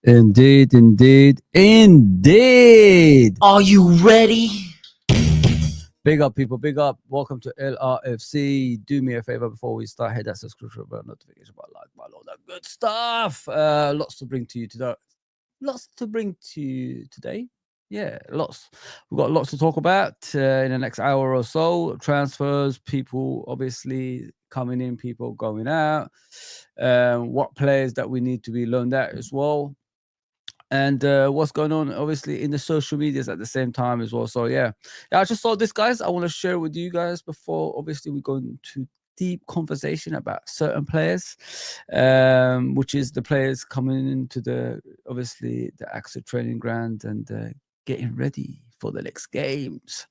Indeed, indeed, indeed. Are you ready? Big up, people. Big up. Welcome to LRFC. Do me a favor before we start. Hit that subscription button, notification button, like button, all that good stuff. Lots to bring to you today. Lots to bring to you today. Yeah, lots. We've got lots to talk about in the next hour or so. Transfers, people obviously coming in, people going out. What players that we need to be loaned out as well. And what's going on obviously in the social medias at the same time as well. So yeah, I just saw this, guys. I want to share with you guys before obviously we go into deep conversation about certain players, which is the players coming into the obviously the AXA training ground and getting ready for the next games.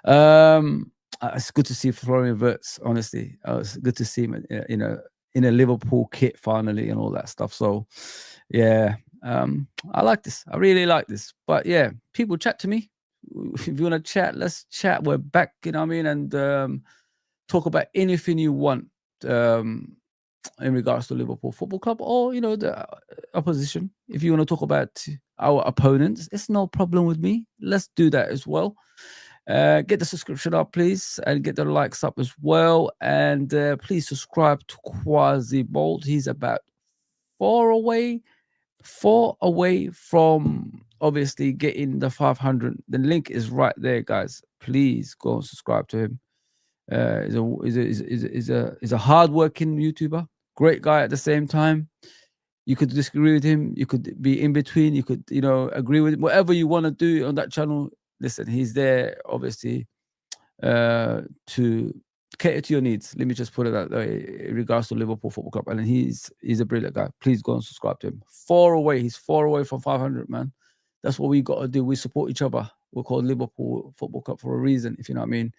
It's good to see Florian Wirtz, honestly. It's good to see him, you know, in a Liverpool kit finally and all that stuff. So yeah, I like this. I really like this. But yeah, people chat to me. If you want to chat, let's chat. We're back, you know what I mean? And talk about anything you want in regards to Liverpool Football Club or, you know, the opposition. If you want to talk about our opponents, it's no problem with me. Let's do that as well. Get the subscription up, please, and get the likes up as well. And please subscribe to Quasi Bolt. He's about 4 away from obviously getting the 500. The link is right there, guys. Please go and subscribe to him. He's a hardworking YouTuber, great guy at the same time. You could disagree with him, you could be in between, you could, you know, agree with him. Whatever you want to do on that channel, listen, he's there obviously to cater to your needs. Let me just put it that way in regards to Liverpool Football Club. And he's a brilliant guy. Please go and subscribe to him. 4 away. He's 4 away from 500, man. That's what we got to do. We support each other. We're called Liverpool Football Club for a reason, if you know what I mean.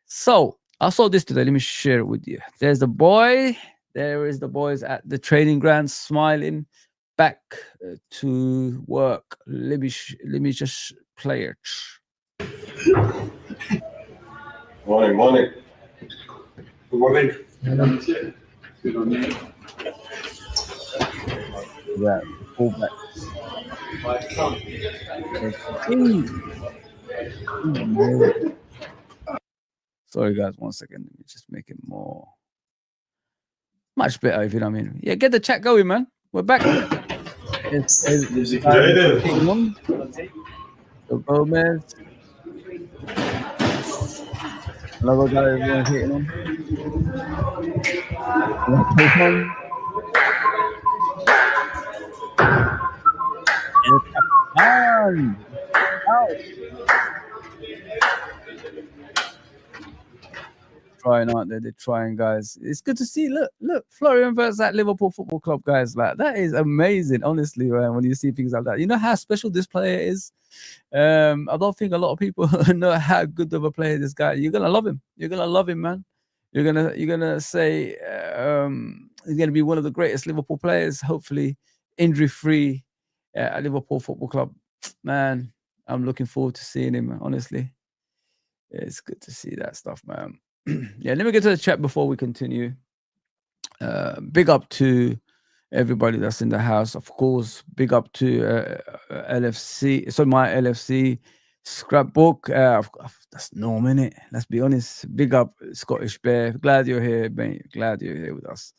So I saw this today. Let me share it with you. There's the boy. There is the boys at the training ground smiling. Back to work. Let me just play it. Morning. Good morning. Yeah, pull back. Sorry, guys, 1 second. Let me just make it more much better, if you know what I mean. Yeah, get the chat going, man. We're back. It's Gomez. Another guy is hitting him. Trying, aren't they? They're trying, guys. It's good to see. Look, Florian Wirtz at Liverpool Football Club, guys. Like, that is amazing, honestly, man, when you see things like that. You know how special this player is? I don't think a lot of people know how good of a player this guy is. You're gonna love him. You're gonna love him, man. You're gonna say he's gonna be one of the greatest Liverpool players, hopefully injury-free at Liverpool Football Club. Man, I'm looking forward to seeing him, honestly. It's good to see that stuff, man. Yeah, let me get to the chat before we continue. Big up to everybody that's in the house, of course. Big up to LFC. So my LFC scrapbook. That's Norm, innit? Let's be honest. Big up Scottish Bear. Glad you're here, mate. Glad you're here with us.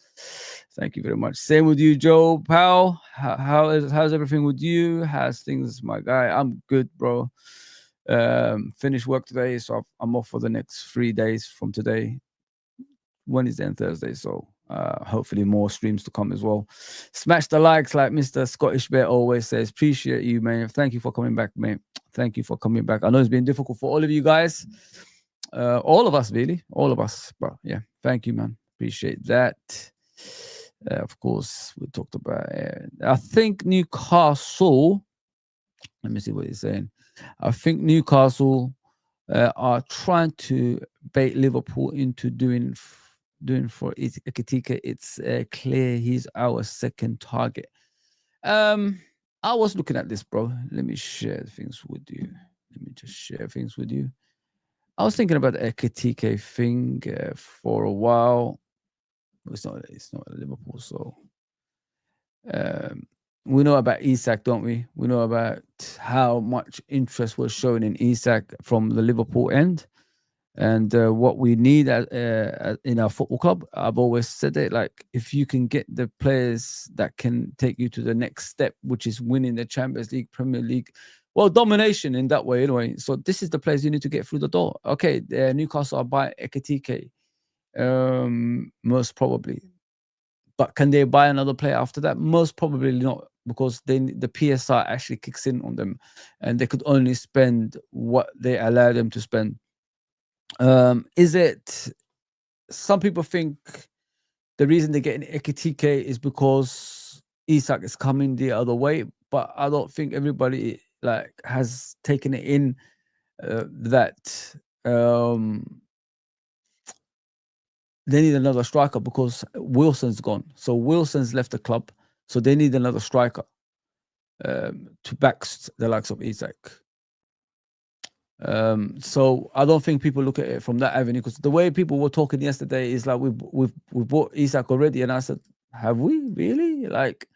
Thank you very much. Same with you, Joe Powell. How's everything with you? How's things, my guy? I'm good, bro. Finished work today, so I'm off for the next 3 days from today, Wednesday and Thursday. So hopefully more streams to come as well. Smash the likes, like Mr. Scottish Bear always says. Appreciate you, man. Thank you for coming back, mate. Thank you for coming back. I know it's been difficult for all of you guys. all of us, really, all of us. But yeah, thank you, man. Appreciate that. Of course, we talked about. I think Newcastle. Let me see what he's saying. I think Newcastle are trying to bait Liverpool into doing for Ekitike. It's clear he's our second target. I was looking at this, bro. Let me share things with you. Let me just share things with you. I was thinking about the Ekitike thing for a while. It's not Liverpool, so we know about Isak, don't we? We know about how much interest was shown in Isak from the Liverpool end, and what we need in our football club. I've always said it, like, if you can get the players that can take you to the next step, which is winning the Champions League, Premier League, well, domination in that way anyway. So this is the players you need to get through the door. Okay, Newcastle are buying Ekitike, most probably. But can they buy another player after that? Most probably not, because the PSR actually kicks in on them, and they could only spend what they allow them to spend. Is it? Some people think the reason they're getting Ekitike is because Isak is coming the other way, but I don't think everybody like has taken it in that they need another striker because Wilson's gone. So Wilson's left the club, so they need another striker to back the likes of Isak. So I don't think people look at it from that avenue, because the way people were talking yesterday is like we've bought Isak already, and I said, have we really? Like,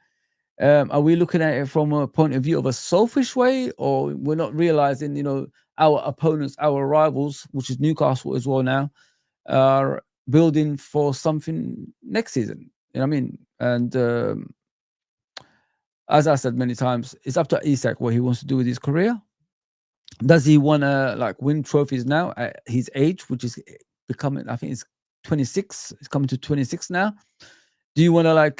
are we looking at it from a point of view of a selfish way, or we're not realizing, our opponents, our rivals, which is Newcastle as well now, are building for something next season? You know what I mean? And as I said many times, it's up to Isak what he wants to do with his career. Does he want to like win trophies now at his age, which is becoming, I think it's 26. It's coming to 26 now. Do you want to like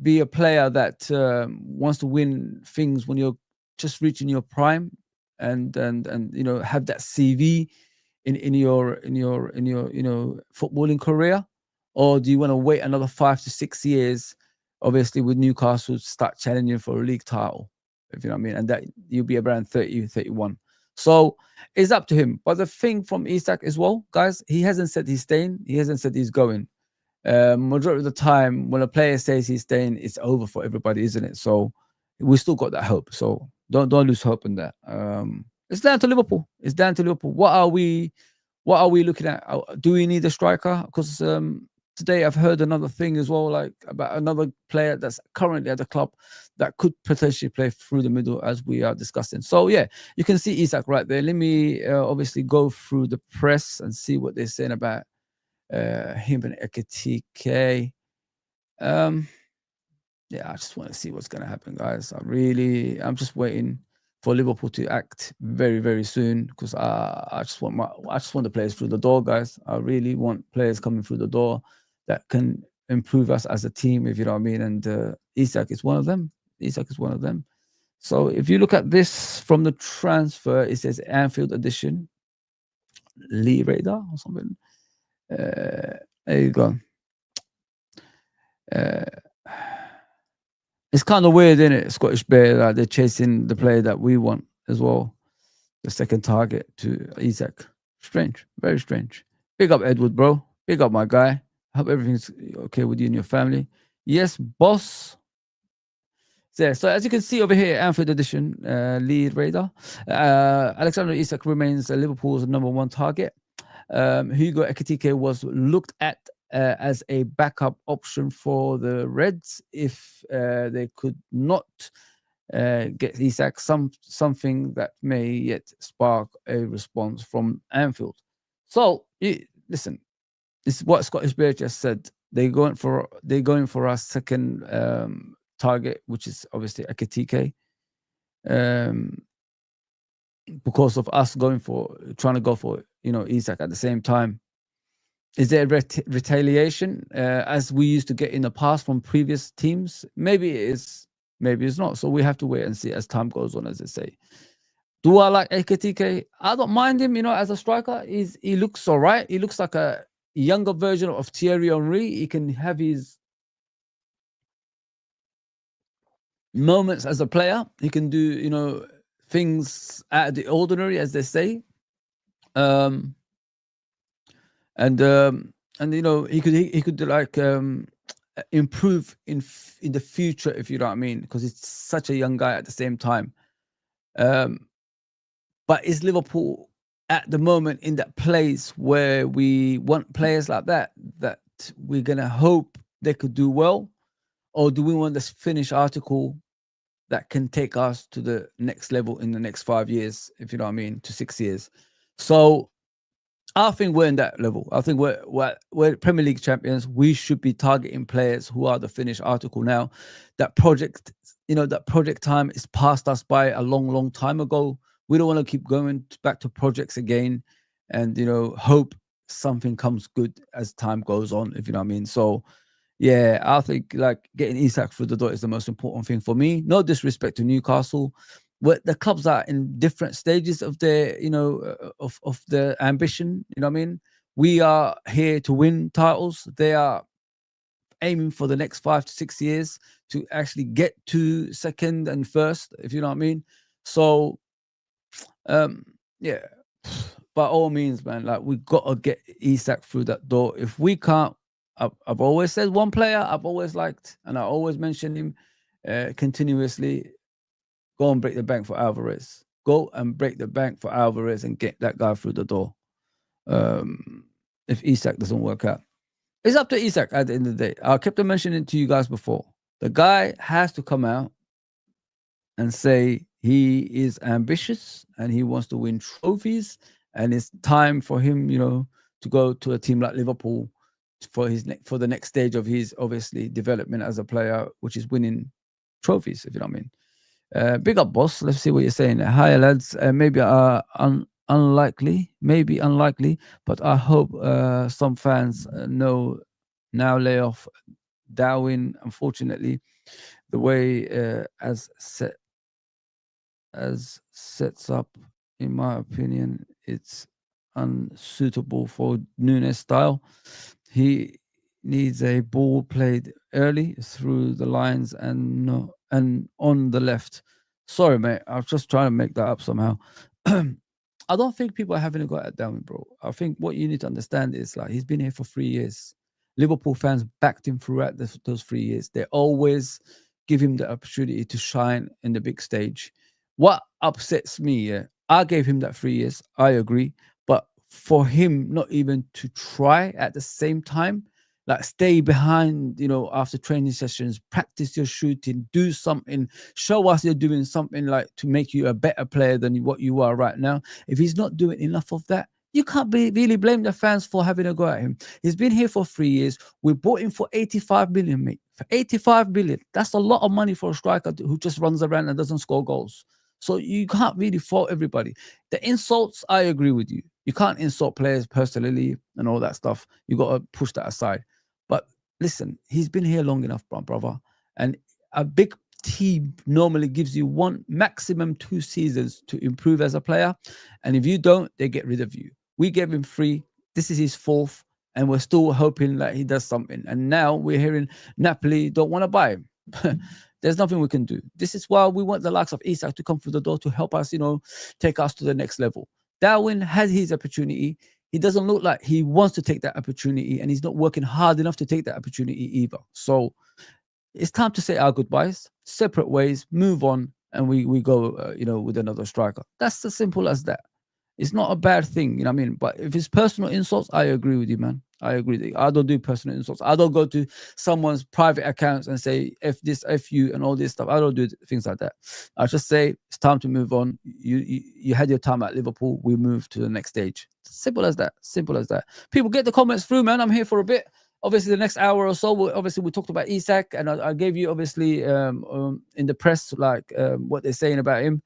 be a player that wants to win things when you're just reaching your prime, and have that CV in your footballing career, or do you want to wait another 5 to 6 years, obviously with Newcastle, to start challenging for a league title, if you know what I mean, and that you'll be around 30, 31. So it's up to him. But the thing from Isak as well, guys, he hasn't said he's staying. He hasn't said he's going. Majority of the time, when a player says he's staying, it's over for everybody, isn't it? So we still got that hope. So don't lose hope in that. It's down to Liverpool. It's down to Liverpool. What are we looking at? Do we need a striker? Because today I've heard another thing as well, like about another player that's currently at the club that could potentially play through the middle, as we are discussing. So yeah, you can see Isak right there. Let me obviously go through the press and see what they're saying about him and Ekitike. Yeah, I just want to see what's going to happen, guys. I'm just waiting for Liverpool to act very, very soon, because I just want the players through the door, guys. I really want players coming through the door that can improve us as a team, if you know what I mean. And Isak is one of them. So if you look at this from the transfer, it says Anfield edition, Lee Radar or something. There you go. It's kind of weird, isn't it? Scottish Bear, like they're chasing the player that we want as well, the second target to Isak. Strange, very strange. Big up Edward, bro. Big up my guy. I hope everything's okay with you and your family. Yes, boss. There. So as you can see over here, Anfield edition, lead radar. Alexander Isak remains Liverpool's #1 target. Hugo Ekitike was looked at as a backup option for the Reds if they could not get Isak, something that may yet spark a response from Anfield. So listen, this is what Scottish Bear just said. They're going for our second target, which is obviously Ekitike. Because of us trying to go for Isak at the same time. Is there retaliation as we used to get in the past from previous teams? Maybe it is, maybe it's not. So we have to wait and see as time goes on, as they say. Do I like Ekitike? I don't mind him, as a striker. He looks all right. He looks like a younger version of Thierry Henry. He can have his moments as a player. He can do, things out of the ordinary, as they say. And he could like improve in the future, if you know what I mean, because he's such a young guy at the same time. But is Liverpool at the moment in that place where we want players like that we're gonna hope they could do well, or do we want this finished article that can take us to the next level in the next 5 years, if you know what I mean, to 6 years? So I think we're in that level. I think we're Premier League champions. We should be targeting players who are the finished article now. That project time is passed us by a long, long time ago. We don't want to keep going back to projects again and, hope something comes good as time goes on, if you know what I mean. So, yeah, I think like getting Isak through the door is the most important thing for me. No disrespect to Newcastle. But the clubs are in different stages of their, of their ambition. You know what I mean? We are here to win titles. They are aiming for the next 5 to 6 years to actually get to second and first, if you know what I mean. So, yeah, by all means, man, like we got to get Isak through that door. If we can't, I've always said one player I've always liked, and I always mention him continuously. Go and break the bank for Alvarez. Go and break the bank for Alvarez and get that guy through the door. If Isak doesn't work out, it's up to Isak at the end of the day. I kept mentioning it to you guys before. The guy has to come out and say he is ambitious and he wants to win trophies, and it's time for him, to go to a team like Liverpool for the next stage of his obviously development as a player, which is winning trophies, if you know what I mean. Big up, boss. Let's see what you're saying. Hi, lads. Maybe unlikely, but I hope some fans know now lay off Darwin. Unfortunately, the way sets up, in my opinion, it's unsuitable for Nunes style. He needs a ball played early through the lines and on the left. Sorry, mate. I was just trying to make that up somehow. I don't think people are having a go at Darwin, bro. I think what you need to understand is like he's been here for 3 years. Liverpool fans backed him throughout those 3 years. They always give him the opportunity to shine in the big stage. What upsets me, I gave him that 3 years. I agree. But for him not even to try at the same time, like stay behind, after training sessions, practice your shooting, do something, show us you're doing something like to make you a better player than what you are right now. If he's not doing enough of that, you can't really blame the fans for having a go at him. He's been here for 3 years. We bought him for 85 million, mate. For 85 million. That's a lot of money for a striker who just runs around and doesn't score goals. So you can't really fault everybody. The insults, I agree with you. You can't insult players personally and all that stuff. You got to push that aside. But listen, he's been here long enough, brother. And a big team normally gives you 1, maximum 2 seasons to improve as a player. And if you don't, they get rid of you. We gave him 3. This is his 4th. And we're still hoping that he does something. And now we're hearing Napoli don't want to buy him. There's nothing we can do. This is why we want the likes of Isak to come through the door to help us, take us to the next level. Darwin has his opportunity. He doesn't look like he wants to take that opportunity, and he's not working hard enough to take that opportunity either. So it's time to say our goodbyes, separate ways, move on, and we go, with another striker. That's as simple as that. It's not a bad thing, you know what I mean? But if it's personal insults, I agree with you, man. I agree. I don't do personal insults. I don't go to someone's private accounts and say F this, F you, and all this stuff. I don't do things like that. I just say it's time to move on. You had your time at Liverpool. We move to the next stage. Simple as that. Simple as that. People, get the comments through, man. I'm here for a bit. Obviously, the next hour or so, we talked about Isak, and I gave you obviously in the press like what they're saying about him.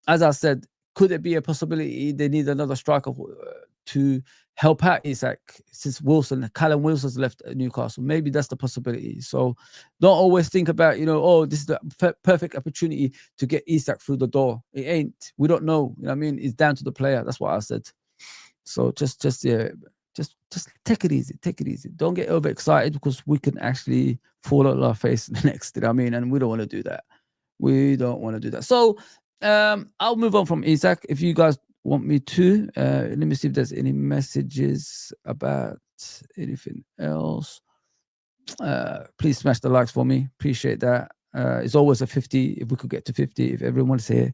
As I said, could it be a possibility they need another striker to help out Isak since Callum Wilson's left Newcastle? Maybe that's the possibility. So don't always think about, oh, this is the perfect opportunity to get Isak through the door. It ain't. We don't know. You know what I mean? It's down to the player. That's what I said. So just take it easy. Take it easy. Don't get overexcited because we can actually fall on our face next. You know what I mean? And we don't want to do that. We don't want to do that. So I'll move on from Isak if you guys want me to. Let me see if there's any messages about anything else. Please smash the likes for me. Appreciate that. It's always a 50. If we could get to 50, if everyone's here,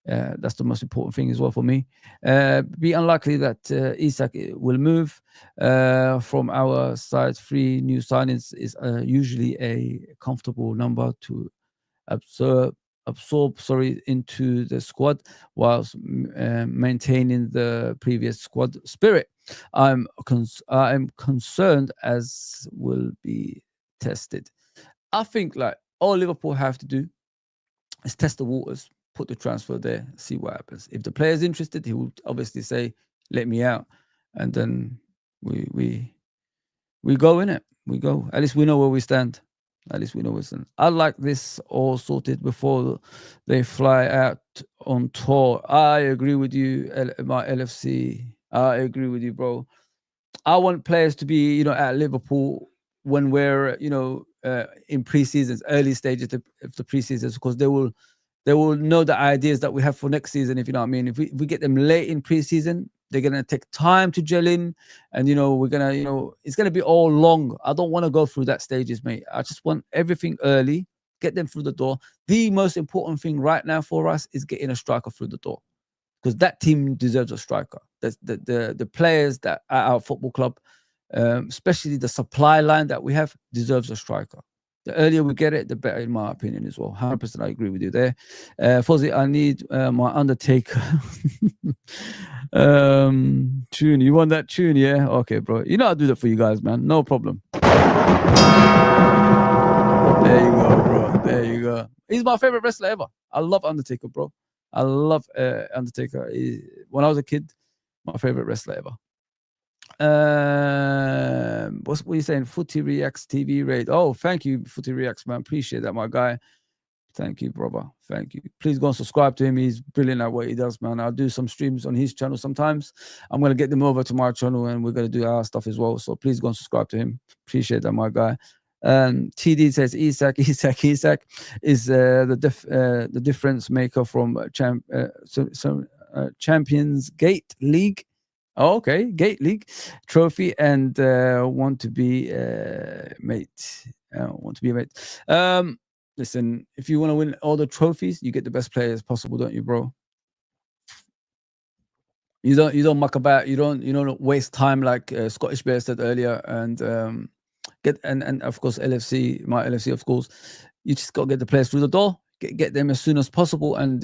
that's the most important thing as well for me. Be unlikely that Isak will move. From our side, 3 new signings is usually a comfortable number to absorb into the squad whilst maintaining the previous squad spirit. I'm concerned as will be tested. I think like all Liverpool have to do is test the waters, put the transfer there, see what happens. If the player's interested, he will obviously say, "Let me out," and then we go in it. We go. At least we know where we stand. At least we know what's in. I like this all sorted before they fly out on tour. I agree with you, my LFC. I agree with you, bro. I want players to be, at Liverpool when we're, in pre-seasons, early stages of the pre-seasons, because they will know the ideas that we have for next season, if you know what I mean. If we get them late in pre-season, they're going to take time to gel in, and we're going to, it's going to be all long. I don't want to go through that stages, mate. I just want everything early, get them through the door. The most important thing right now for us is getting a striker through the door, because that team deserves a striker. The players that at our football club, especially the supply line that we have, deserves a striker. The earlier we get it, the better, in my opinion, as well. 100%, I agree with you there. Fozzy, I need my Undertaker tune. You want that tune, yeah? Okay, bro. I'll do that for you guys, man. No problem. There you go, bro. There you go. He's my favorite wrestler ever. I love Undertaker, bro. I love Undertaker. When I was a kid, my favorite wrestler ever. What are you saying? Footy Reacts TV raid. Oh, thank you, Footy Reacts, man. Appreciate that, my guy. Thank you, brother. Thank you. Please go and subscribe to him. He's brilliant at what he does, man. I'll do some streams on his channel sometimes. I'm going to get them over to my channel, and we're going to do our stuff as well. So please go and subscribe to him. Appreciate that, my guy. TD says Isak is the difference maker from Champions Gate League. Oh, okay, Gate League trophy, and want to be mate. Listen, if you want to win all the trophies, you get the best players possible, don't you, bro? You don't muck about. You don't waste time like Scottish Bear said earlier, and and of course LFC, my LFC, of course. You just got to get the players through the door, get them as soon as possible, and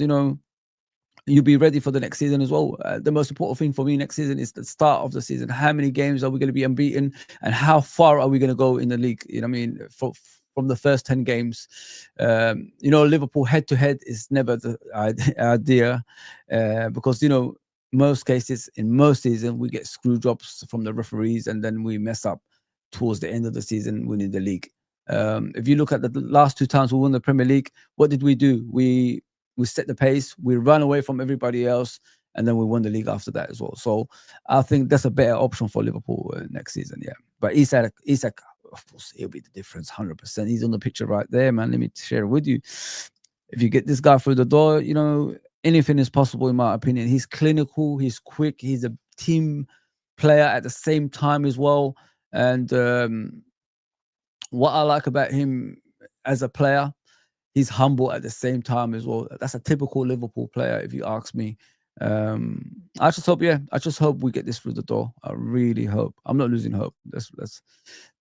you'll be ready for the next season as well. The most important thing for me next season is the start of the season. How many games are we going to be unbeaten, and how far are we going to go in the league? You know what I mean? From the first 10 games, Liverpool head-to-head is never the idea, because most cases in most seasons we get screw jobs from the referees, and then we mess up towards the end of the season winning the league. If you look at the last 2 times we won the Premier League, what did we do? We set the pace, we run away from everybody else, and then we won the league after that as well. So I think that's a better option for Liverpool next season, yeah. But Isak, of course, he'll be the difference, 100%. He's on the picture right there, man. Let me share it with you. If you get this guy through the door, anything is possible, in my opinion. He's clinical, he's quick, he's a team player at the same time as well. And what I like about him as a player, he's humble at the same time as well. That's a typical Liverpool player, if you ask me. I just hope we get this through the door. I really hope. I'm not losing hope. That's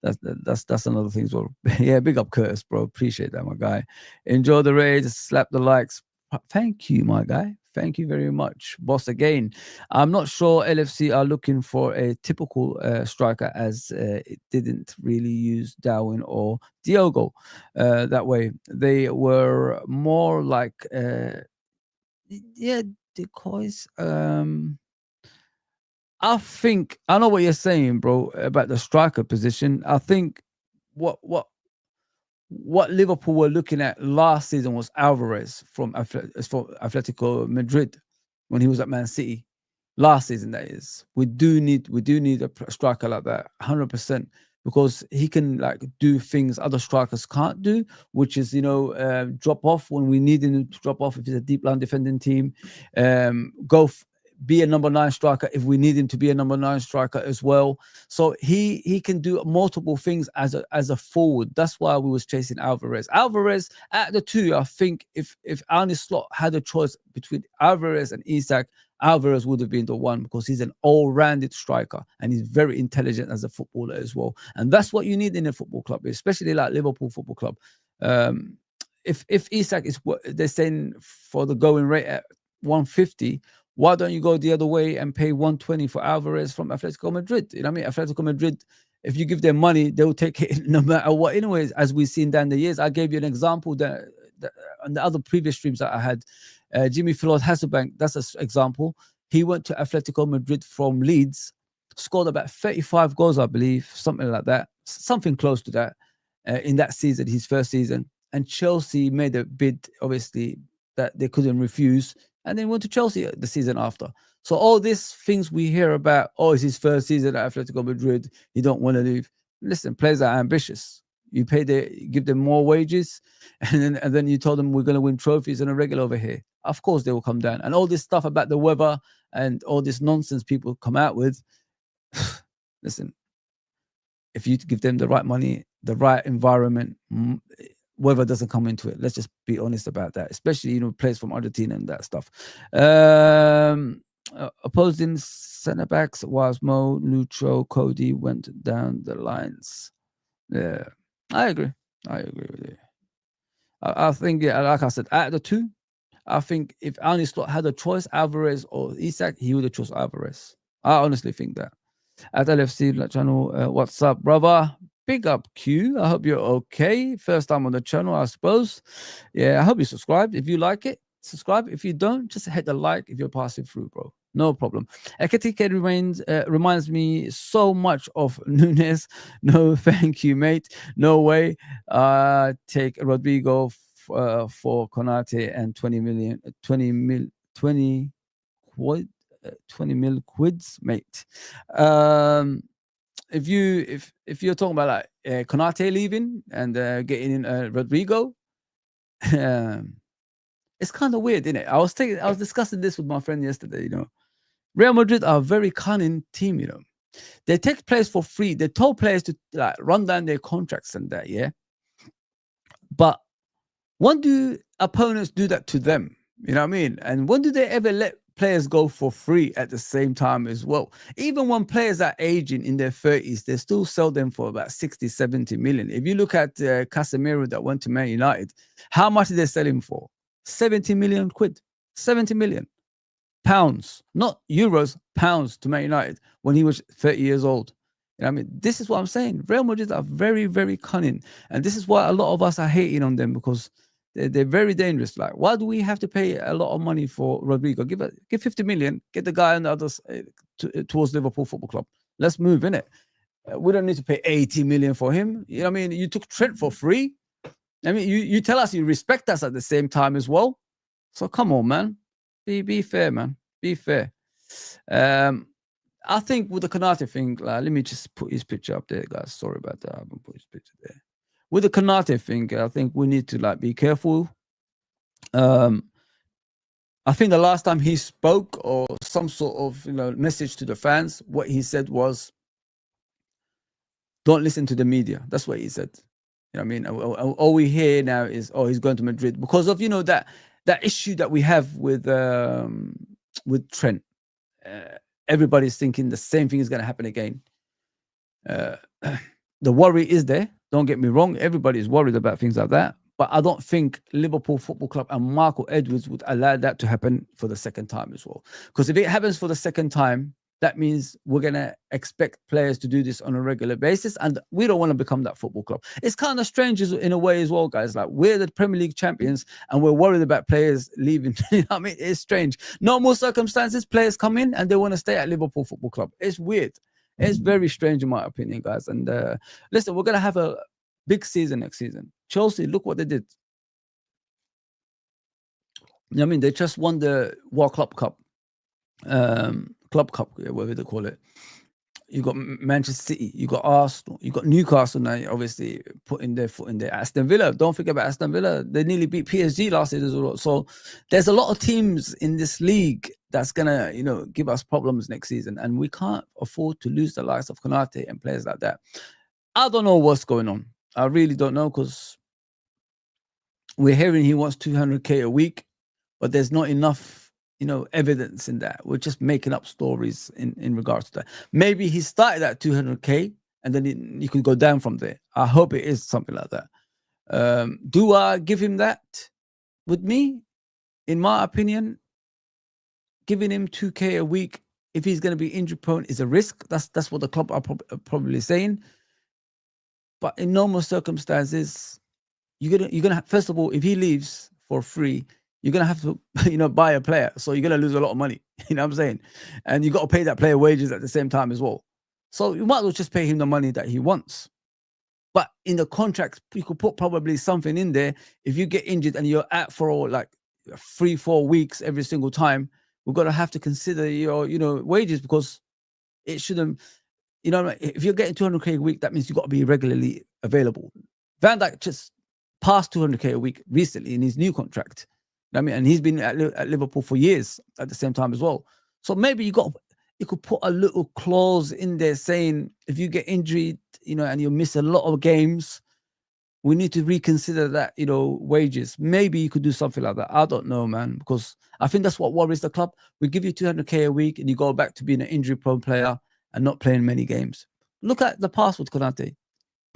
another thing as well. Yeah, big up Curtis, bro. Appreciate that, my guy. Enjoy the raid. Slap the likes. Thank you, my guy. Thank you very much, boss. Again, I'm not sure LFC are looking for a typical striker, as it didn't really use Darwin or Diogo that way. They were more like, decoys. I think I know what you're saying, bro, about the striker position. I think what Liverpool were looking at last season was Alvarez from Atletico Madrid when he was at Man City. Last season, that is. We do need a striker like that, 100%, because he can like do things other strikers can't do, which is drop off when we need him to drop off if it's a deep line defending team, be a number 9 striker if we need him to be a number 9 striker as well. So he can do multiple things as a forward. That's why we was chasing Alvarez. Alvarez at the 2, I think if Arne Slot had a choice between Alvarez and Isak, Alvarez would have been the one, because he's an all-rounded striker and he's very intelligent as a footballer as well. And that's what you need in a football club, especially like Liverpool Football Club. If Isak is what they're saying for the going rate at 150, why don't you go the other way and pay 120 for Alvarez from Atletico Madrid? You know what I mean? Atletico Madrid, if you give them money, they'll take it no matter what. Anyways, as we've seen down the years, I gave you an example that on the other previous streams that I had. Jimmy Philod Hasselbank, that's an example. He went to Atletico Madrid from Leeds, scored about 35 goals, I believe, something like that, something close to that in that season, his first season. And Chelsea made a bid, obviously, that they couldn't refuse, and then went to Chelsea the season after. So all these things we hear about, it's his first season at Atletico Madrid, he don't want to leave. Listen, players are ambitious. You give them more wages, and then you tell them we're going to win trophies on a regular over here. Of course they will come down. And all this stuff about the weather and all this nonsense people come out with, listen, if you give them the right money, the right environment, weather doesn't come into it. Let's just be honest about that, especially players from Argentina and that stuff. Opposing centre backs was Mo, Lucho, Cody went down the lines. Yeah, I agree with you. I think, like I said, at the 2, I think if Arne Slot had a choice, Alvarez or Isak, he would have chosen Alvarez. I honestly think that. At LFC channel, what's up, brother? Big up, Q. I hope you're okay. First time on the channel, I suppose. Yeah, I hope you subscribe. If you like it, subscribe. If you don't, just hit the like if you're passing through, bro. No problem. Ekitike reminds me so much of Nunes. No, thank you, mate. No way. Take Rodrigo for Konate and 20 mil quids, mate. If you're talking about like Konate leaving and getting in Rodrigo, it's kind of weird, isn't it? I was discussing this with my friend yesterday. Real Madrid are a very cunning team. They take players for free. They told players to like run down their contracts and that, yeah. But when do opponents do that to them? You know what I mean? And when do they ever let players go for free at the same time as well? Even when players are aging in their 30s, they still sell them for about 60, 70 million. If you look at Casemiro that went to Man United, how much did they sell him for? 70 million quid, 70 million pounds, not euros, pounds to Man United when he was 30 years old. You know what I mean? This is what I'm saying. Real Madrid are very, very cunning. And this is why a lot of us are hating on them, because they're very dangerous. Like, why do we have to pay a lot of money for Rodrigo? Give 50 million, get the guy on the others towards Liverpool Football Club. Let's move, innit? We don't need to pay 80 million for him. You know what I mean? You took Trent for free. I mean, you tell us you respect us at the same time as well. So come on, man. Be fair, man. Be fair. I think with the Konate thing, let me just put his picture up there, guys. Sorry about that. I haven't put his picture there. With the Konate thing, I think we need to be careful. I think the last time he spoke or some sort of message to the fans, what he said was, "Don't listen to the media." That's what he said. You know what I mean? All we hear now is, he's going to Madrid because of that issue that we have with Trent. Everybody's thinking the same thing is going to happen again. The worry is there. Don't get me wrong. Everybody is worried about things like that. But I don't think Liverpool Football Club and Michael Edwards would allow that to happen for the second time as well. Because if it happens for the second time, that means we're going to expect players to do this on a regular basis. And we don't want to become that football club. It's kind of strange in a way as well, guys. Like, we're the Premier League champions and we're worried about players leaving. You know what I mean? It's strange. Normal circumstances, players come in and they want to stay at Liverpool Football Club. It's weird. It's very strange in my opinion, guys. And listen, we're going to have a big season next season. Chelsea, look what they did. You know what I mean? They just won the World Club Cup. Club Cup, whatever they call it. You got Manchester City, you got Arsenal, you got Newcastle now, obviously putting their foot in there. Aston Villa, don't forget about Aston Villa. They nearly beat PSG last year as well. So there's a lot of teams in this league that's gonna, give us problems next season, and we can't afford to lose the likes of Konate and players like that. I don't know what's going on. I really don't know, because we're hearing he wants 200k a week, but there's not enough evidence in that. We're just making up stories in regards to that. Maybe he started at 200k and then you could go down from there. I hope it is something like that. Do I give him that? With me, in my opinion, giving him 2k a week, if he's going to be injury prone, is a risk. That's what the club are probably saying. But in normal circumstances, you're gonna first of all, if he leaves for free, you're going to have to, buy a player. So you're going to lose a lot of money. You know what I'm saying? And you got to pay that player wages at the same time as well. So you might as well just pay him the money that he wants. But in the contract, you could put probably something in there. If you get injured and you're out for like 3-4 weeks every single time, we're going to have to consider your, wages, because it shouldn't, if you're getting 200k a week, that means you've got to be regularly available. Van Dijk just passed 200k a week recently in his new contract. I mean, and he's been at Liverpool for years at the same time as well. So maybe you could put a little clause in there saying, if you get injured, and you miss a lot of games, we need to reconsider that, wages. Maybe you could do something like that. I don't know, man, because I think that's what worries the club. We give you 200k a week and you go back to being an injury-prone player and not playing many games. Look at the past with Konate.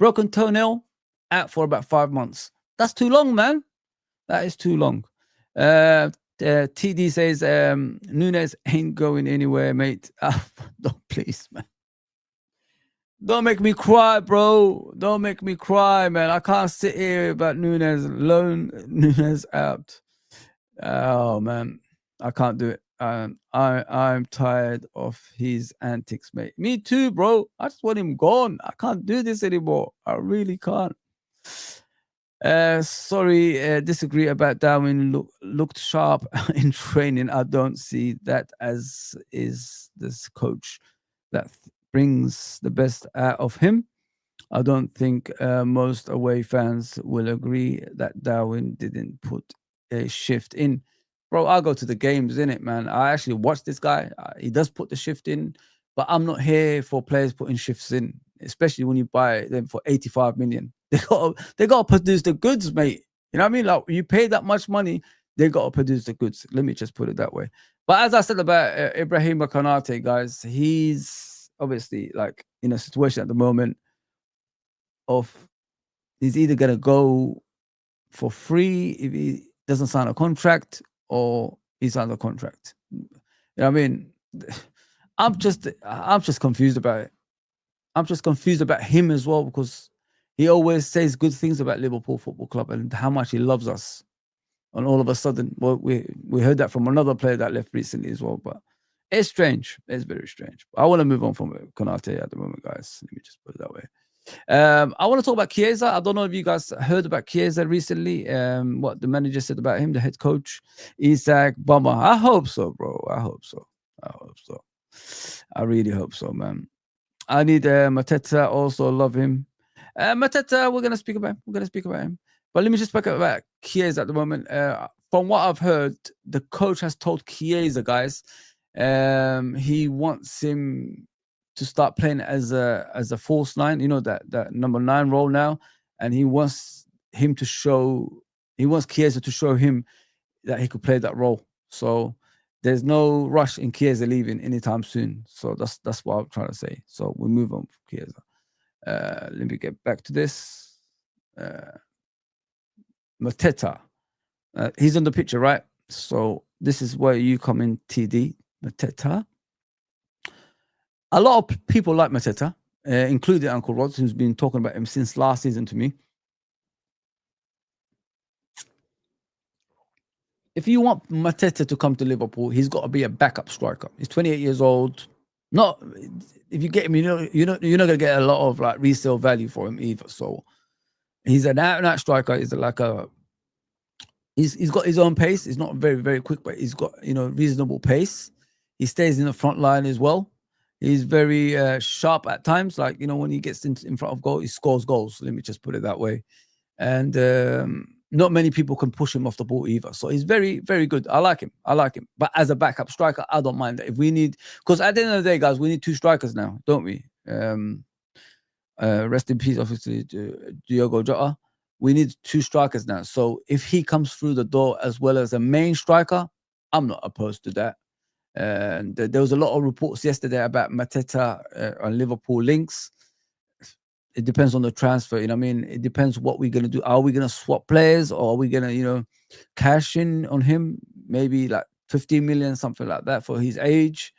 Broken toenail, out for about 5 months. That's too long, man. That is too long. TD says Nunes ain't going anywhere, mate. Don't, please, man. Don't make me cry, bro. Don't make me cry, man. I can't sit here about Nunes alone. Nunes out. Oh man, I can't do it. I'm tired of his antics, mate. Me too, bro. I just want him gone. I can't do this anymore. I really can't. Sorry, disagree about Darwin. Looked sharp in training. I don't see that as is this coach that brings the best out of him. I don't think most away fans will agree that Darwin didn't put a shift in. Bro, I go to the games, innit, man. I actually watch this guy. He does put the shift in, but I'm not here for players putting shifts in, especially when you buy them for 85 million. They got to produce the goods, mate. You know what I mean? Like, you pay that much money, they got to produce the goods. Let me just put it that way. But as I said about Ibrahim Konate, guys, he's obviously like in a situation at the moment of he's either going to go for free if he doesn't sign a contract, or he signs a contract. You know what I mean? I'm just confused about it. I'm just confused about him as well, because he always says good things about Liverpool Football Club and how much he loves us. And all of a sudden, well, we heard that from another player that left recently as well. But it's strange. It's very strange. I want to move on from Konate at the moment, guys. Let me just put it that way. I want to talk about Chiesa. I don't know if you guys heard about Chiesa recently. What the manager said about him, the head coach, Isak, bummer. I hope so, bro. I hope so. I really hope so, man. I need Mateta. Also love him. Mateta, we're gonna speak about him. But let me just speak about Chiesa at the moment. From what I've heard, the coach has told Chiesa, guys, he wants him to start playing as a false nine, that number 9 role now, and he wants Chiesa to show him that he could play that role. So there's no rush in Chiesa leaving anytime soon. So that's what I'm trying to say. So we'll move on from Chiesa. Let me get back to this. Mateta. He's on the picture, right? So this is where you come in, TD. Mateta. A lot of people like Mateta, including Uncle Rod, who's been talking about him since last season to me. If you want Mateta to come to Liverpool, he's got to be a backup striker. He's 28 years old. Not if you get him, you're not gonna get a lot of like resale value for him either. So he's an out-and-out striker. He's like a he's got his own pace. He's not very, very quick, but he's got reasonable pace. He stays in the front line as well. He's very sharp at times. Like when he gets in front of goal, he scores goals. Let me just put it that way. And not many people can push him off the ball either. So he's very, very good. I like him. But as a backup striker, I don't mind that. If we need, because at the end of the day, guys, we need two strikers now, don't we? Rest in peace, obviously, to Diogo Jota. We need two strikers now. So if he comes through the door as well as a main striker, I'm not opposed to that. And there was a lot of reports yesterday about Mateta on Liverpool links. It depends on the transfer. It depends what we're going to do. Are we going to swap players, or are we going to, cash in on him? Maybe like 15 million, something like that for his age.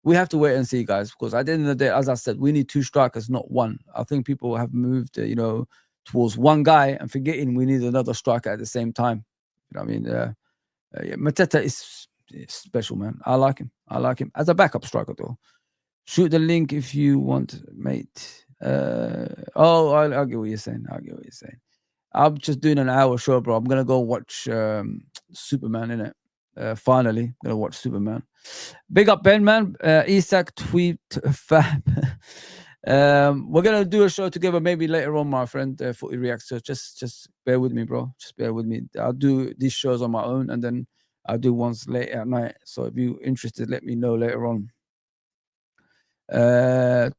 We have to wait and see, guys, because at the end of the day, as I said, we need two strikers, not one. I think people have moved, towards one guy and forgetting we need another striker at the same time. Mateta is special, man. I like him as a backup striker, though. Shoot the link if you want, mate. I'll get what you're saying. I'm just doing an hour show, bro. I'm gonna go watch Superman in it. Finally, I'm gonna watch Superman. Big up Ben, man. Isak tweet fab. We're gonna do a show together maybe later on, my friend. Footy Reacts. So just bear with me, bro. Just bear with me. I'll do these shows on my own, and then I'll do ones late at night. So if you're interested, let me know later on.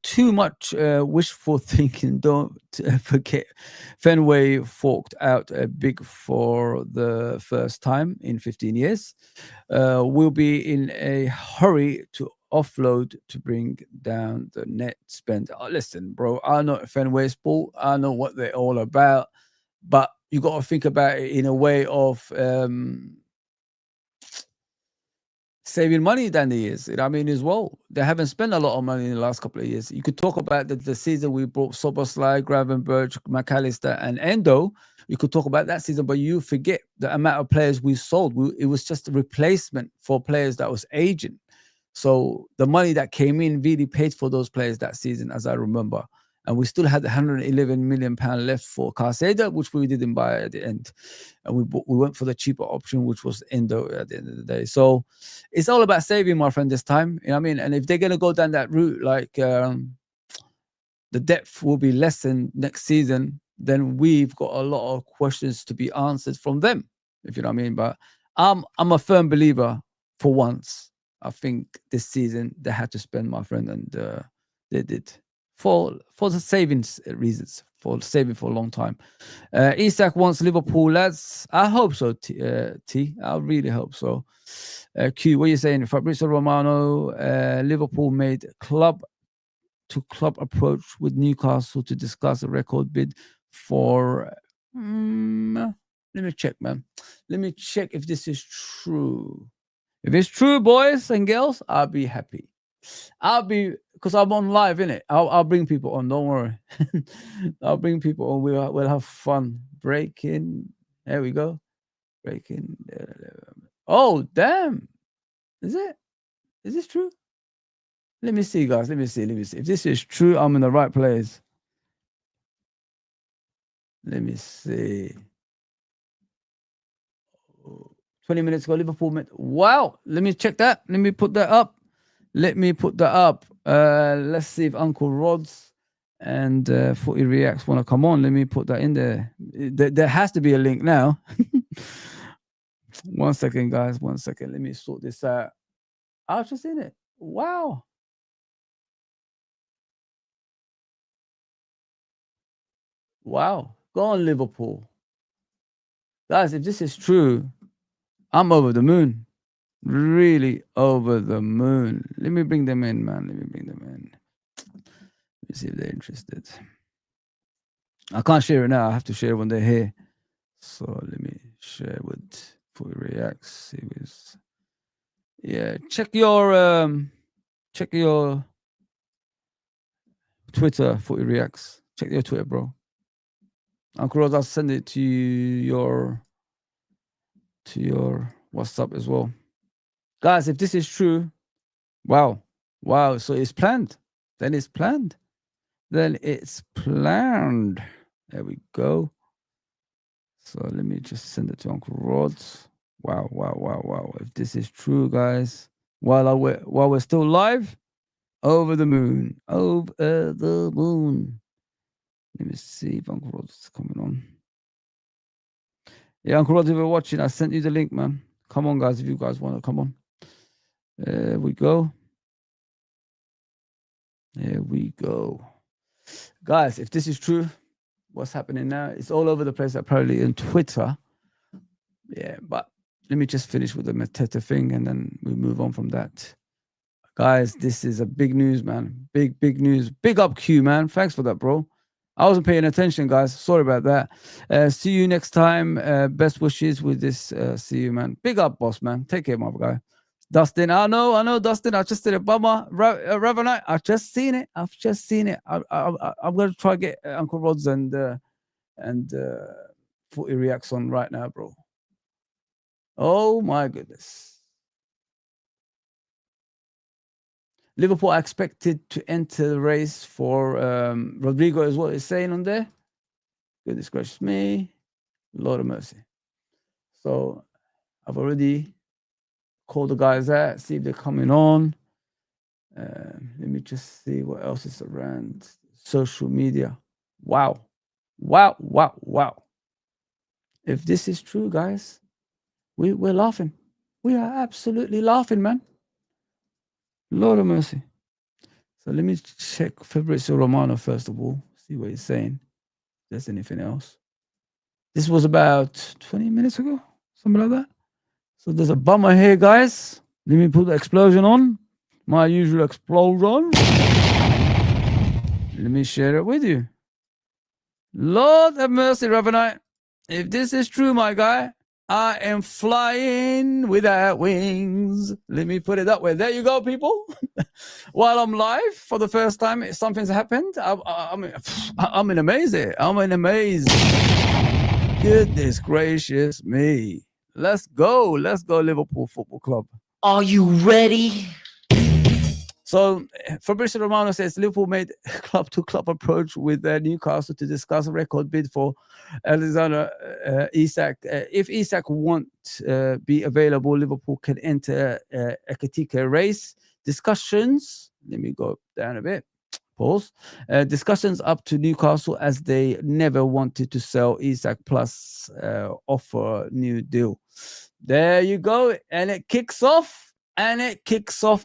Too much wishful thinking. Don't forget, Fenway forked out a big for the first time in 15 years. We'll be in a hurry to offload to bring down the net spend. Listen, bro, I know Fenway Sport. I know what they're all about, but you got to think about it in a way of saving money than the years. As well. They haven't spent a lot of money in the last couple of years. You could talk about the season we brought Soboslai, Gravenberch, McAllister, and Endo. You could talk about that season, but you forget the amount of players we sold. It was just a replacement for players that was aging. So the money that came in really paid for those players that season, as I remember. And we still had 111 million pound left for Carcedo, which we didn't buy at the end. And we went for the cheaper option, which was Endo at the end of the day. So it's all about saving, my friend, this time. And if they're going to go down that route, like the depth will be lessened next season, then we've got a lot of questions to be answered from them, if you know what I mean. But I'm a firm believer for once. I think this season they had to spend, my friend, and they did. For the savings reasons, for saving for a long time. Isak wants Liverpool, lads. I hope so, T. I really hope so. Q, what are you saying? Fabrizio Romano, Liverpool made club-to-club approach with Newcastle to discuss a record bid for... let me check, man. Let me check if this is true. If it's true, boys and girls, I'll be happy. Because I'm on live, innit? I'll bring people on, don't worry. I'll bring people on. We'll have fun. Breaking. There we go. Breaking. Oh, damn. Is this true? Let me see, guys. Let me see. If this is true, I'm in the right place. Let me see. 20 minutes ago, Liverpool. Wow. Let me check that. Let me put that up. Let's see if Uncle Rods and Footy Reacts want to come on. Let me put that in there. There has to be a link now. 1 second, guys. 1 second. Let me sort this out. I was just in it. Wow. Wow. Go on, Liverpool. Guys, if this is true, I'm over the moon. Really over the moon. Let me bring them in, man. Let me see if they're interested. I can't share it now. I have to share when they're here. So let me share with Footy Reacts. Yeah, check your Twitter, Footy Reacts. Check your Twitter, bro. Uncle Rod, I'll send it to your WhatsApp as well. Guys, if this is true, wow. So it's planned. Then it's planned. There we go. So let me just send it to Uncle Rod. Wow. If this is true, guys, while we're still live, over the moon. Let me see if Uncle Rod's coming on. Yeah, Uncle Rod, if you're watching, I sent you the link, man. Come on, guys, if you guys want to come on. There we go. Guys, if this is true, what's happening now? It's all over the place, apparently, in Twitter. Yeah, but let me just finish with the Mateta thing, and then we move on from that. Guys, this is a big news, man. Big news. Big up Q, man. Thanks for that, bro. I wasn't paying attention, guys. Sorry about that. See you next time. Best wishes with this. See you, man. Big up, boss, man. Take care, my guy. Dustin, I know, Dustin. I just did a bummer. Ravenite, I've just seen it. I'm going to try to get Uncle Rod's and Footy Reacts on right now, bro. Oh, my goodness. Liverpool are expected to enter the race for Rodrigo is what it's saying on there. Goodness gracious me. Lord of mercy. So I've already called the guys out, see if they're coming on. Let me just see what else is around social media. Wow. If this is true, guys, we're laughing. We are absolutely laughing, man. Lord of mercy. So let me check Fabrizio Romano first of all, see what he's saying. If there's anything else. This was about 20 minutes ago, something like that. So there's a bummer here, guys. Let me put the explosion on. My usual explosion. Let me share it with you. Lord have mercy, Ravenite. If this is true, my guy, I am flying without wings. Let me put it that way. There you go, people. While I'm live for the first time, something's happened. I'm in a maze here. I'm in a maze. Goodness gracious me. Let's go, Liverpool Football Club. Are you ready? So Fabrizio Romano says Liverpool made club-to-club approach with Newcastle to discuss a record bid for Alexander Isak. If Isak won't be available, Liverpool can enter Ekitike race. Discussions, let me go down a bit. Pause. Discussions up to Newcastle as they never wanted to sell Isak plus offer new deal. There you go. And it kicks off.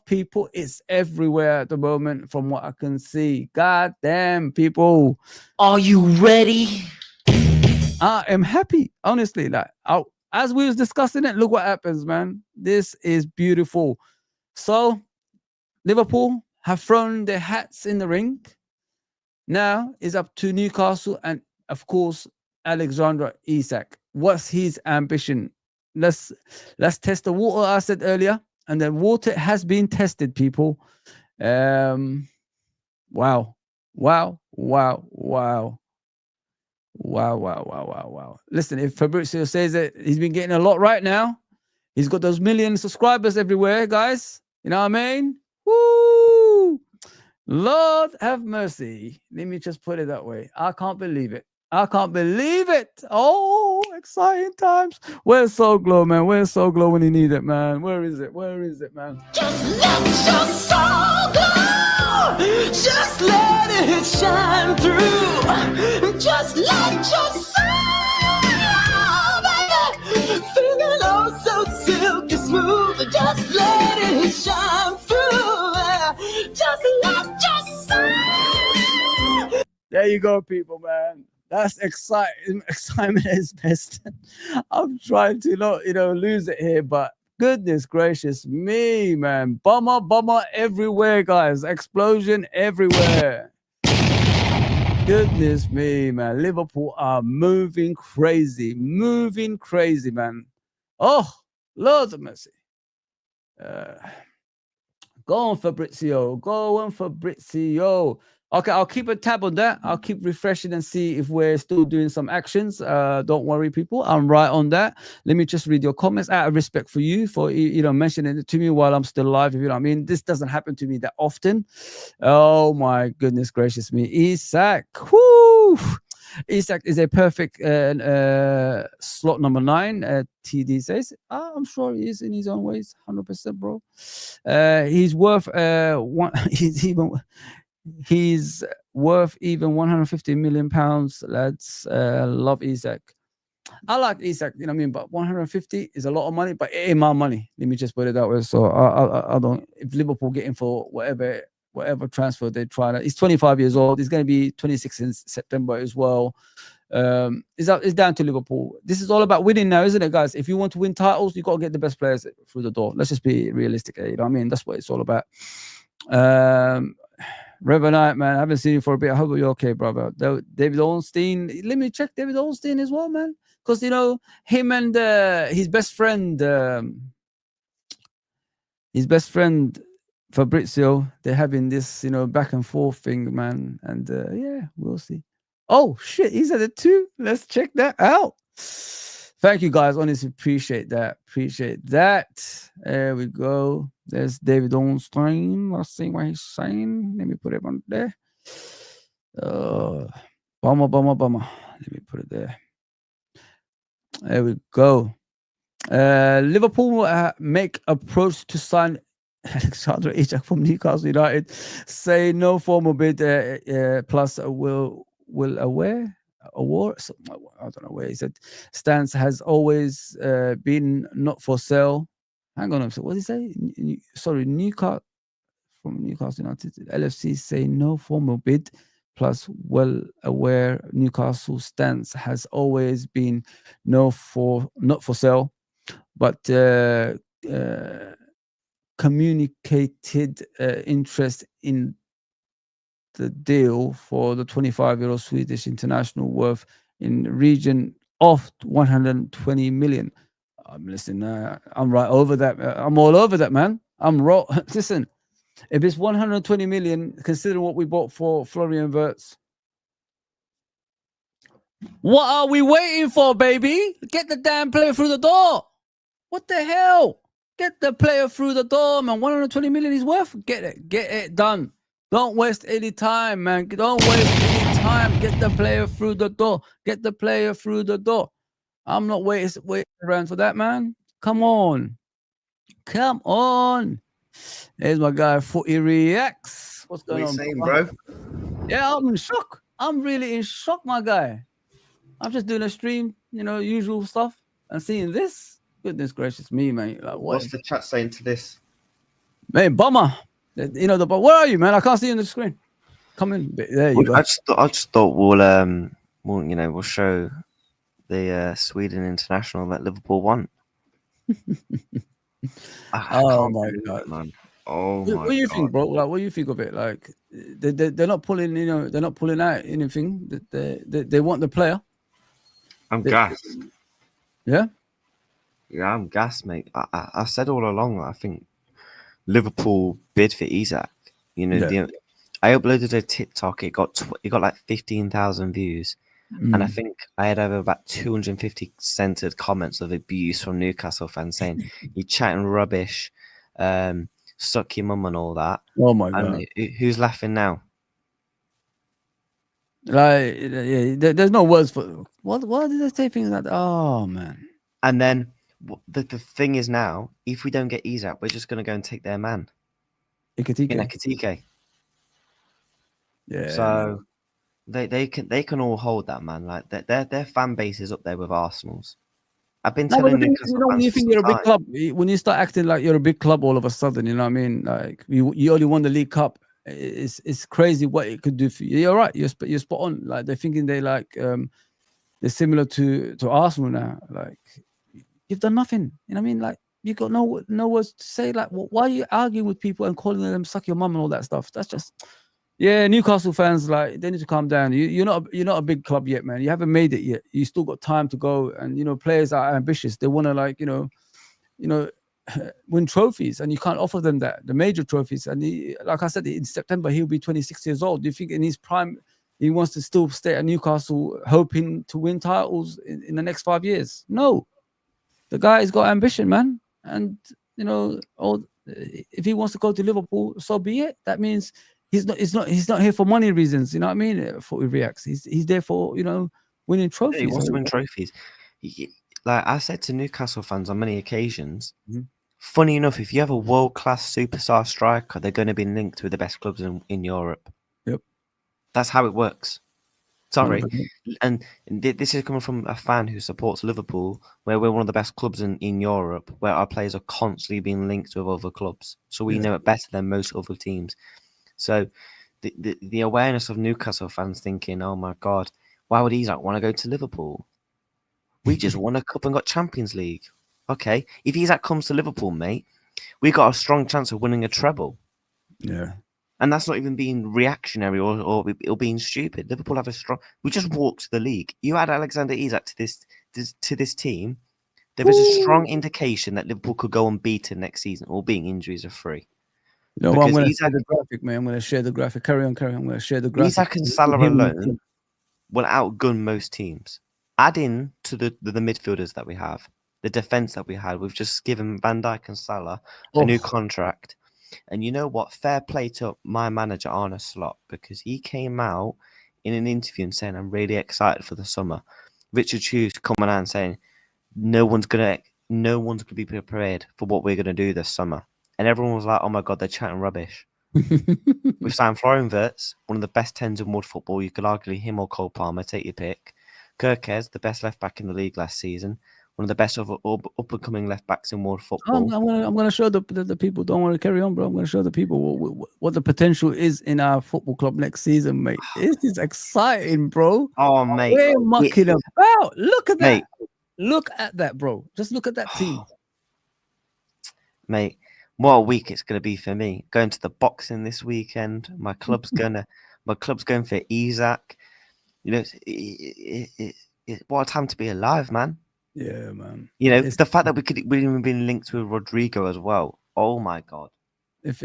People. It's everywhere at the moment from what I can see. God damn, people. Are you ready? I am happy, honestly. Like, as we was discussing it, look what happens, man. This is beautiful. So, Liverpool have thrown their hats in the ring. Now it's up to Newcastle and, of course, Alexander Isak. What's his ambition? Let's test the water, I said earlier. And the water has been tested, people. Wow. Listen, if Fabrizio says it, he's been getting a lot right now. He's got those million subscribers everywhere, guys. You know what I mean? Woo! Lord have mercy. Let me just put it that way. I can't believe it. Oh, exciting times. Where's Soul Glow, man? Where's Soul Glow when you need it, man? Where is it, man? Just let your soul glow. Just let it shine through. Just let your soul glow, baby. Feeling oh so silky smooth. Just let it shine through. Just let your soul. There you go, people, man. That's excitement is best. I'm trying to not, lose it here, but goodness gracious me, man. Bummer everywhere, guys. Explosion everywhere. Goodness me, man. Liverpool are moving crazy, man. Oh, Lord of mercy. Go on, Fabrizio. Okay, I'll keep a tab on that. I'll keep refreshing and see if we're still doing some actions. Don't worry, people. I'm right on that. Let me just read your comments out of respect for you for mentioning it to me while I'm still alive. If you know what I mean. This doesn't happen to me that often. Oh my goodness gracious me, Isak. Whoo! Isak is a perfect slot number 9. TD says, I'm sure he is in his own ways, 100%, bro. He's worth one. He's worth even 150 million pounds, lads. Love Isak. I like Isak, you know what I mean? But 150 is a lot of money, but it ain't my money. Let me just put it that way. So I don't. If Liverpool get him for whatever transfer they try, he's 25 years old. He's going to be 26 in September as well. It's down to Liverpool. This is all about winning now, isn't it, guys? If you want to win titles, you got to get the best players through the door. Let's just be realistic, you know what I mean? That's what it's all about. Reverend Knight, man, I haven't seen you for a bit. I hope you're okay, brother. David Ornstein, let me check David Ornstein as well, man. Because, him and his best friend Fabrizio, they're having this, back and forth thing, man. And yeah, we'll see. Oh, shit, he's at it too. Let's check that out. Thank you, guys. Honestly, appreciate that. There we go. There's David Ornstein. Let's see what he's saying. Let me put it on there. Bummer. Let me put it there. There we go. Liverpool make approach to sign Alexander Isak from Newcastle United. Say no formal bid plus will aware. Award, I don't know where he said stance has always been not for sale. Hang on, what did he say? Sorry, Newcastle from Newcastle United. LFC say no formal bid plus well aware Newcastle stance has always been not for sale, but communicated interest in the deal for the 25-year-old Swedish international worth in region of 120 million. Listen, I'm right over that. I'm all over that, man. Listen, if it's 120 million, considering what we bought for Florian Wirtz, what are we waiting for, baby? Get the damn player through the door. What the hell? Get the player through the door, man. 120 million is worth. Get it done. Don't waste any time, man. Don't waste any time. Get the player through the door. I'm not waiting around for that, man. Come on. There's my guy, Footy Reacts. What's going on, saying, bro? Yeah, I'm in shock. I'm really in shock, my guy. I'm just doing a stream, usual stuff, and seeing this. Goodness gracious me, man. Like, what's the chat saying to this? Man, bummer. But where are you, man? I can't see you on the screen. Come in. There you go. I just thought we'll show the Sweden international that Liverpool won. Oh my god, man! Oh my god. What do you think, bro? Like, what do you think of it? Like, they're not pulling, they're not pulling out anything. They want the player. I'm gassed. Yeah. Yeah, I'm gassed, mate. I said all along, I think Liverpool bid for Isak. I uploaded a TikTok. It got like 15,000 views, and I think I had over about 250 centered comments of abuse from Newcastle fans saying you're chatting rubbish, suck your mum and all that. Oh my god! And who's laughing now? Like, yeah, there's no words for what did they say things like that? Oh man! And then the thing is now, if we don't get Isak, we're just going to go and take their man. Ekitike. Yeah. So they can all hold that, man. Like their fan base is up there with Arsenal's. I've been telling Newcastle when you think you're a big club, when you start acting like you're a big club all of a sudden, you know what I mean? Like you only won the League Cup. It's crazy what it could do for you. You're right. You're spot on. Like they're thinking they're similar to Arsenal now. Like you've done nothing. You know what I mean? Like you got no words to say. Like why are you arguing with people and calling them suck your mum and all that stuff? That's just Newcastle fans, like they need to calm down. You're not a big club yet, man. You haven't made it yet. You still got time to go, and players are ambitious. They want to win trophies, and you can't offer them the major trophies. And like I said, in September he'll be 26 years old. Do you think in his prime he wants to still stay at Newcastle hoping to win titles in the next 5 years? No, the guy's got ambition, man. And if he wants to go to Liverpool, so be it. That means he's not here for money reasons. You know what I mean? For reacts, he's there for winning trophies. He wants to win trophies. Like I said to Newcastle fans on many occasions, funny enough, if you have a world-class superstar striker, they're going to be linked with the best clubs in Europe. Yep. That's how it works. Sorry. 100%. And this is coming from a fan who supports Liverpool, where we're one of the best clubs in Europe, where our players are constantly being linked with other clubs. So we know it better than most other teams. So the awareness of Newcastle fans thinking, oh my God, why would Isak want to go to Liverpool? We just won a cup and got Champions League. Okay, if Isak comes to Liverpool, mate, we got a strong chance of winning a treble. Yeah. And that's not even being reactionary or being stupid. Liverpool have a strong... We just walked to the league. You add Alexander Isak to this team, there is a strong indication that Liverpool could go unbeaten next season, all being injuries are free. No, I'm going to share the graphic, man. I'm going to share the graphic. Carry on. I'm going to share the graphic. Isak and Salah alone will outgun most teams. Add in to the midfielders that we have, the defense that we had. We've just given Van Dijk and Salah a new contract. And you know what? Fair play to my manager, Arne Slot, because he came out in an interview and saying, I'm really excited for the summer. Richard Hughes coming out and saying, no one's gonna be prepared for what we're gonna do this summer. And everyone was like, oh my God, they're chatting rubbish. We've signed Florian Wirtz, one of the best 10s in world football. You could argue him or Cole Palmer, take your pick. Kirkes, the best left back in the league last season, one of the best up-and-coming left backs in world football. I'm going to show the people. Don't want to carry on, bro. I'm going to show the people what the potential is in our football club next season, mate. This is exciting, bro. Oh, mate. We're mucking about. Look at that. Mate. Look at that, bro. Just look at that team. Mate, what a week it's going to be for me. Going to the boxing this weekend. My club's going for Isak. You know, what a time to be alive, man. Yeah, man. You know, the fact that we even been linked with Rodrigo as well. Oh my God. If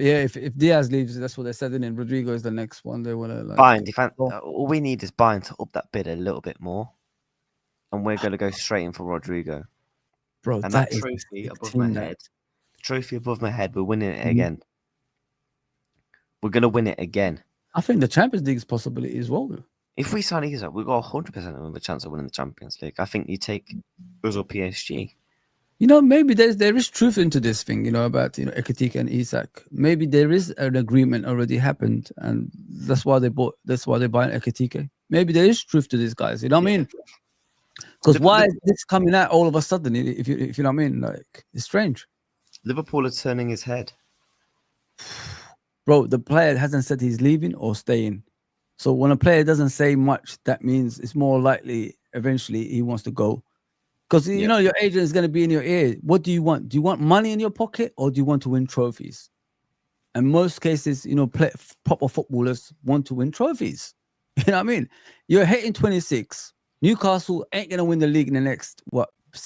Diaz leaves, that's what they said. And then Rodrigo is the next one. They want to Bayern. All we need is Bayern to up that bid a little bit more, and we're going to go straight in for Rodrigo. Bro, and that trophy above my head. Trophy above my head. We're winning it again. We're going to win it again. I think the Champions League is possibility as well, though. If we sign Isak, we've got 100% of a chance of winning the Champions League. I think you take us or PSG. You know, maybe there is truth into this thing, you know, about, Ekitike and Isak. Maybe there is an agreement already happened, and that's why they're buying Ekitike. Maybe there is truth to these guys, you know what I mean? Because why is this coming out all of a sudden, if you know what I mean? Like, it's strange. Liverpool are turning his head. Bro, the player hasn't said he's leaving or staying. So when a player doesn't say much, that means it's more likely eventually he wants to go. Because, you know, your agent is going to be in your ear. What do you want? Do you want money in your pocket, or do you want to win trophies? And most cases, proper footballers want to win trophies. You know what I mean? You're hitting 26. Newcastle ain't going to win the league in the next,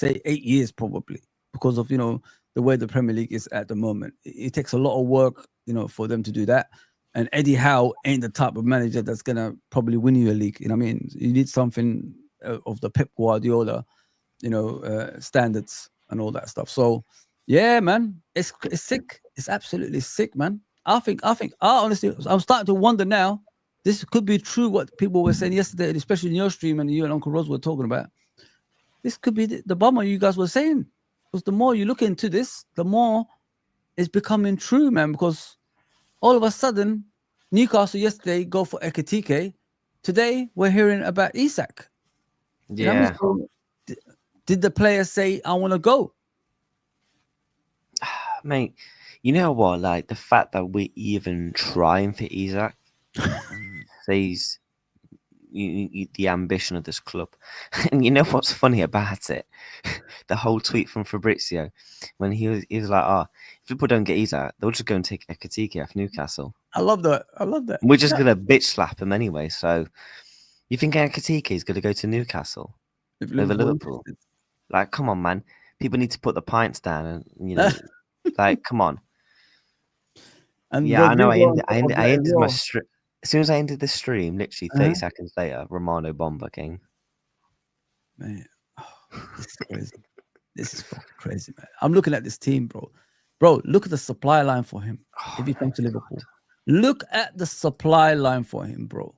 8 years probably, because of, the way the Premier League is at the moment. It takes a lot of work, for them to do that. And Eddie Howe ain't the type of manager that's going to probably win you a league. You know what I mean? You need something of the Pep Guardiola, standards and all that stuff. So, yeah, man, it's sick. It's absolutely sick, man. I honestly, I'm starting to wonder now. This could be true what people were saying yesterday, especially in your stream and you and Uncle Rose were talking about. This could be the bomber you guys were saying. Because the more you look into this, the more it's becoming true, man. Because all of a sudden, Newcastle yesterday go for Ekitike. Today, we're hearing about Isak. Yeah. Did the player say, I want to go? Mate, you know what? Like, the fact that we're even trying for Isak says the ambition of this club. And you know what's funny about it? The whole tweet from Fabrizio, when he was like, if people don't get Isak, they'll just go and take Ekitike off Newcastle. I love that. We're just going to bitch slap him anyway. So you think Ekitike is going to go to Newcastle over Liverpool? Like, come on, man. People need to put the pints down and, Like, come on. And Yeah, I know. Rodrigo on I top of ended, that I as ended my well. stream. As soon as I ended the stream, literally 30 Uh-huh. seconds later, Romano Bomba came. Man, this is crazy. This is fucking crazy, man. I'm looking at this team, bro. Bro, look at the supply line for him. If he comes to Liverpool, look at the supply line for him, bro.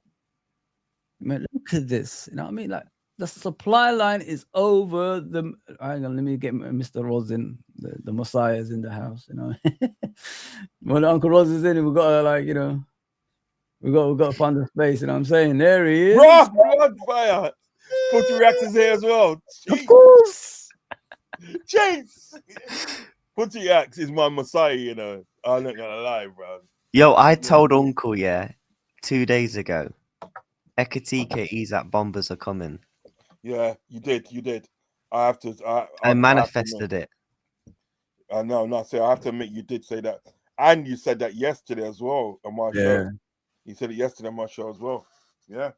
Man, look at this. You know what I mean? Like the supply line is over the. Hang on, let me get Mr. Rose in. The Messiah is in the house. You know, when Uncle Rose is in, we gotta like we got to find the space. You know what I'm saying? There he is. Bro, blood fire. Put your reactors here as well. Of Jeez. course. Chase. Putty Axe is my Messiah, you know. I'm not gonna lie, bro. Yo, I told Uncle, 2 days ago, Ekitike, Isak bombers are coming. Yeah, you did. I have to. I manifested it. I know, not say. I have to admit, you did say that, and you said that yesterday as well on my show. You said it yesterday on my show as well. Yeah.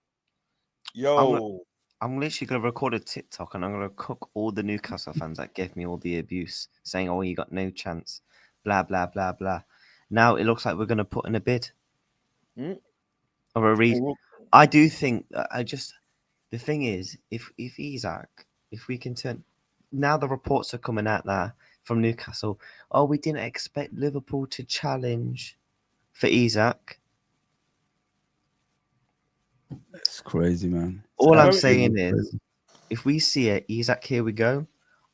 Yo. I'm literally gonna record a TikTok and I'm gonna cook all the Newcastle fans that gave me all the abuse, saying, "Oh, you got no chance," blah blah blah blah. Now it looks like we're gonna put in a bid. Or a reason. I do think the thing is, if Isak, if we can turn, now the reports are coming out there from Newcastle. Oh, we didn't expect Liverpool to challenge for Isak. It's crazy, man. All I'm saying is, if we see it, Isak, here we go.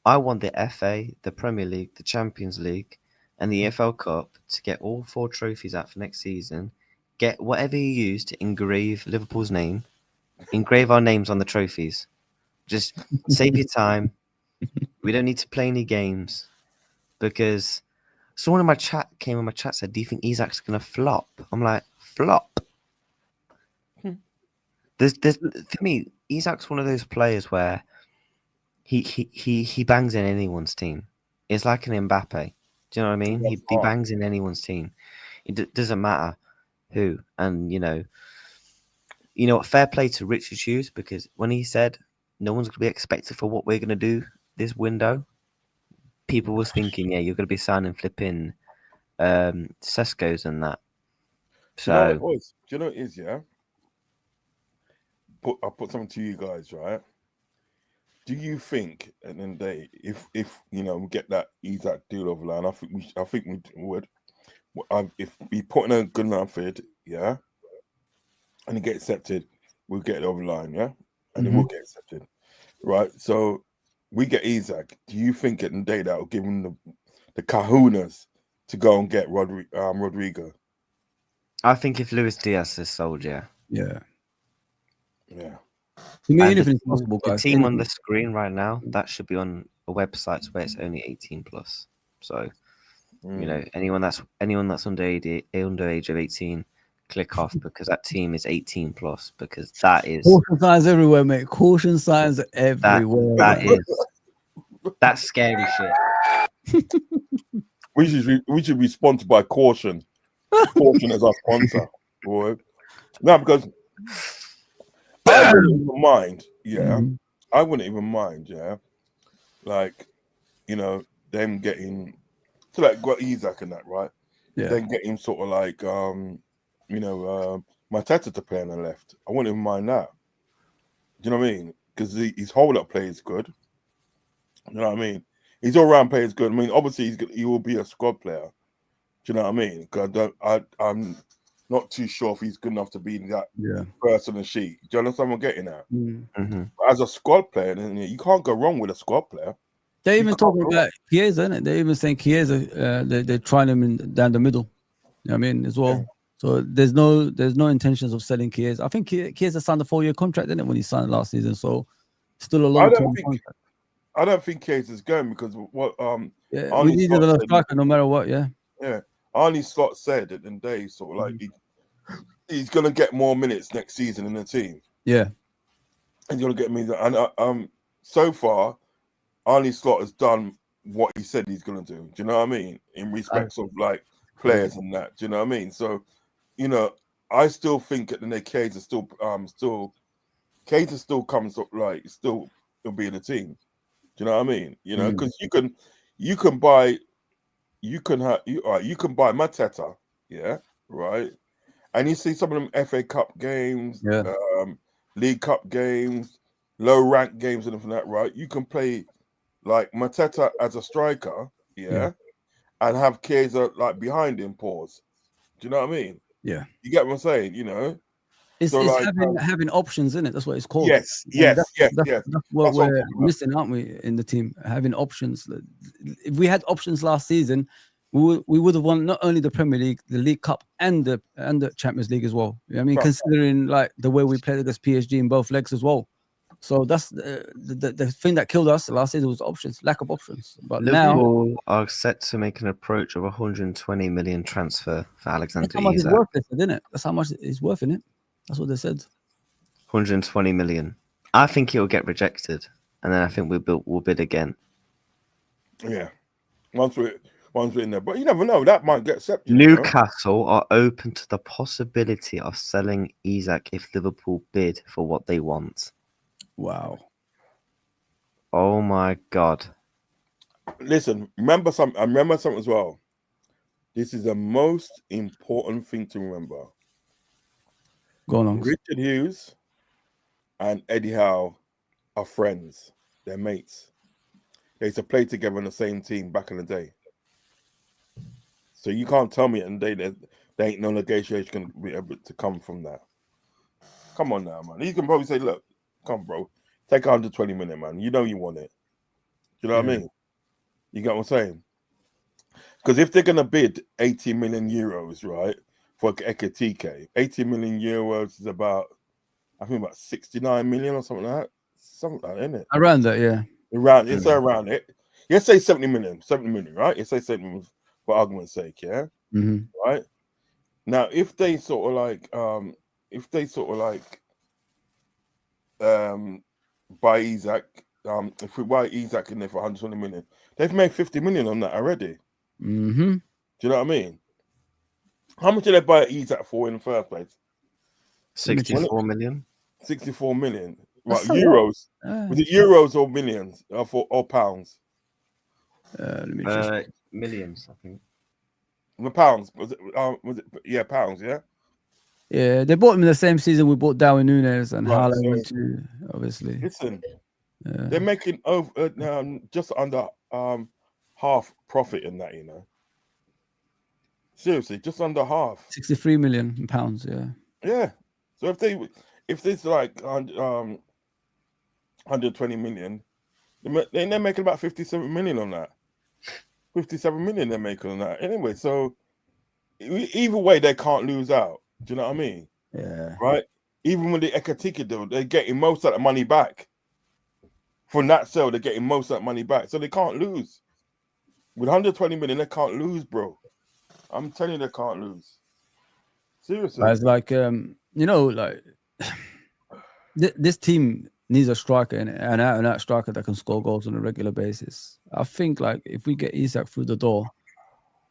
I want the FA, the Premier League, the Champions League, and the EFL Cup to get all 4 trophies out for next season. Get whatever you use to engrave Liverpool's name. Engrave our names on the trophies. Just save your time. We don't need to play any games. Because someone in my chat came in my chat said, "Do you think Isak's gonna flop?" I'm like, flop. There's for me, Isak's one of those players where he bangs in anyone's team. It's like an Mbappe. Do you know what I mean? He bangs in anyone's team. It doesn't matter who. And you know what? Fair play to Richard Hughes, because when he said no one's going to be expected for what we're going to do this window, people was thinking, yeah, you're going to be signing flipping Sesko's and that. So do you know what it is? Yeah. I'll put something to you guys, right? Do you think at the end of the day, if we get that Isak deal over line, I think we would. If we put in a good enough bid, yeah, and it get accepted, we'll get it over the line, yeah, and it will get accepted, right? So we get Isak. Do you think at the end of the day that will give him the kahunas to go and get Rodrigo? I think if Luis Diaz is sold, yeah. To me, anything is possible, guys. The team on the screen right now, that should be on a website where it's only 18 plus. So, anyone that's under age of 18, click off, because that team is 18 plus, because that is caution signs everywhere, mate. Caution signs everywhere. That's scary shit. We should be sponsored by Caution. Caution as our sponsor, boy. No, because I wouldn't even mind. Yeah, I wouldn't even mind. Yeah, like them getting so like got Isak and that, right? Yeah. Then getting sort of like Mateta to play on the left. I wouldn't even mind that. Do you know what I mean? Because his hold up play is good. You know what I mean? His all round play is good. I mean, obviously he will be a squad player. Do you know what I mean? Because I'm not too sure if he's good enough to be that first on the sheet. Do you understand what I'm getting at? As a squad player, you can't go wrong with a squad player. They're even talking about Chiesa, isn't it? They're even saying Chiesa, they're trying him down the middle. You know what I mean? As well. Yeah. So there's no intentions of selling Chiesa. I think Chiesa signed a 4-year contract, didn't it, when he signed last season? So still a long-term contract. I don't think Chiesa's going because what we needed a striker no matter what, yeah. Yeah. Arnie Slot said at the day sort of like he's gonna get more minutes next season in the team. Yeah. He's gonna get me and so far Arnie Slot has done what he said he's gonna do. Do you know what I mean? In respects of like players and that. Do you know what I mean? So, I still think at the day Chiesa still comes up like still will be in the team. Do you know what I mean? Because you can buy you can have you can buy Mateta, yeah, right. And you see some of them FA Cup games, Yeah. League Cup games, low rank games, and everything like that, right? You can play like Mateta as a striker, yeah, and have Chiesa like behind him. Pause. Do you know what I mean? Yeah. You get what I'm saying? You know. It's So like, having options in it. That's what it's called. yes, And yes, yes, yes. that's what That's what I'm we're talking about. missing, aren't we, in the team? Having options. If we had options last season, we would have won not only the Premier League, the League Cup, and the Champions League as well. You know what I mean, Right. considering like the way we played against PSG in both legs as well. So that's the thing that killed us last season was options, lack of options. But now Liverpool are set to make an approach of 120 million transfer for Alexander that's how much it's Isak. worth, isn't it? That's how much it's worth, isn't it? That's what they said. 120 million. I think it will get rejected, and then I think we'll bid again. Yeah. Once we're in there, but you never know. That might get accepted. You know? Newcastle are open to the possibility of selling Isak if Liverpool bid for what they want. Wow. Oh my God. Listen, remember something as well. This is the most important thing to remember. Go on. Richard Hughes and Eddie Howe are friends. They're mates. They used to play together in the same team back in the day. So you can't tell me in the day that there ain't no negotiation going to be able to come from that. Come on now, man. You can probably say, look, come, bro. Take 120 million, man. You know you want it. You know what I mean? You get what I'm saying? Because if they're going to bid 80 million euros, right, for Ekitike, 80 million euros is about, I think about 69 million or something like that. Something like that, isn't it? Around that, yeah. It's around it. Let's say 70 million, right? Let's say 70 million for argument's sake, yeah? Mm-hmm. Right? Now, if they sort of like, buy Isak, if we buy Isak in there for 120 million, they've made 50 million on that already. Mm-hmm. Do you know what I mean? How much did they buy Isak for in the first place? 64 million. 64 million. Right, That's a euros. lot. Was it euros or millions or pounds? Let me just. Millions, I think. The pounds. Was it? Yeah, pounds. Yeah. Yeah, they bought him in the same season we bought Darwin Núñez and Right, Haaland so- went to, obviously. Listen, Yeah. they're making over just under half profit in that. You know. Seriously, just under half. 63 million pounds. Yeah. Yeah. So if there's like 120 million, they're making about 57 million on that. 57 million they're making on that. Anyway, so either way, they can't lose out. Do you know what I mean? Yeah. Right? Even with the Ekitike deal, they're getting most of that money back. From that sale, they're getting most of that money back. So they can't lose. With 120 million, they can't lose, bro. I'm telling you, they can't lose. Seriously. It's like, like this team needs a striker, an out-and-out striker that can score goals on a regular basis. I think, like, if we get Isak through the door,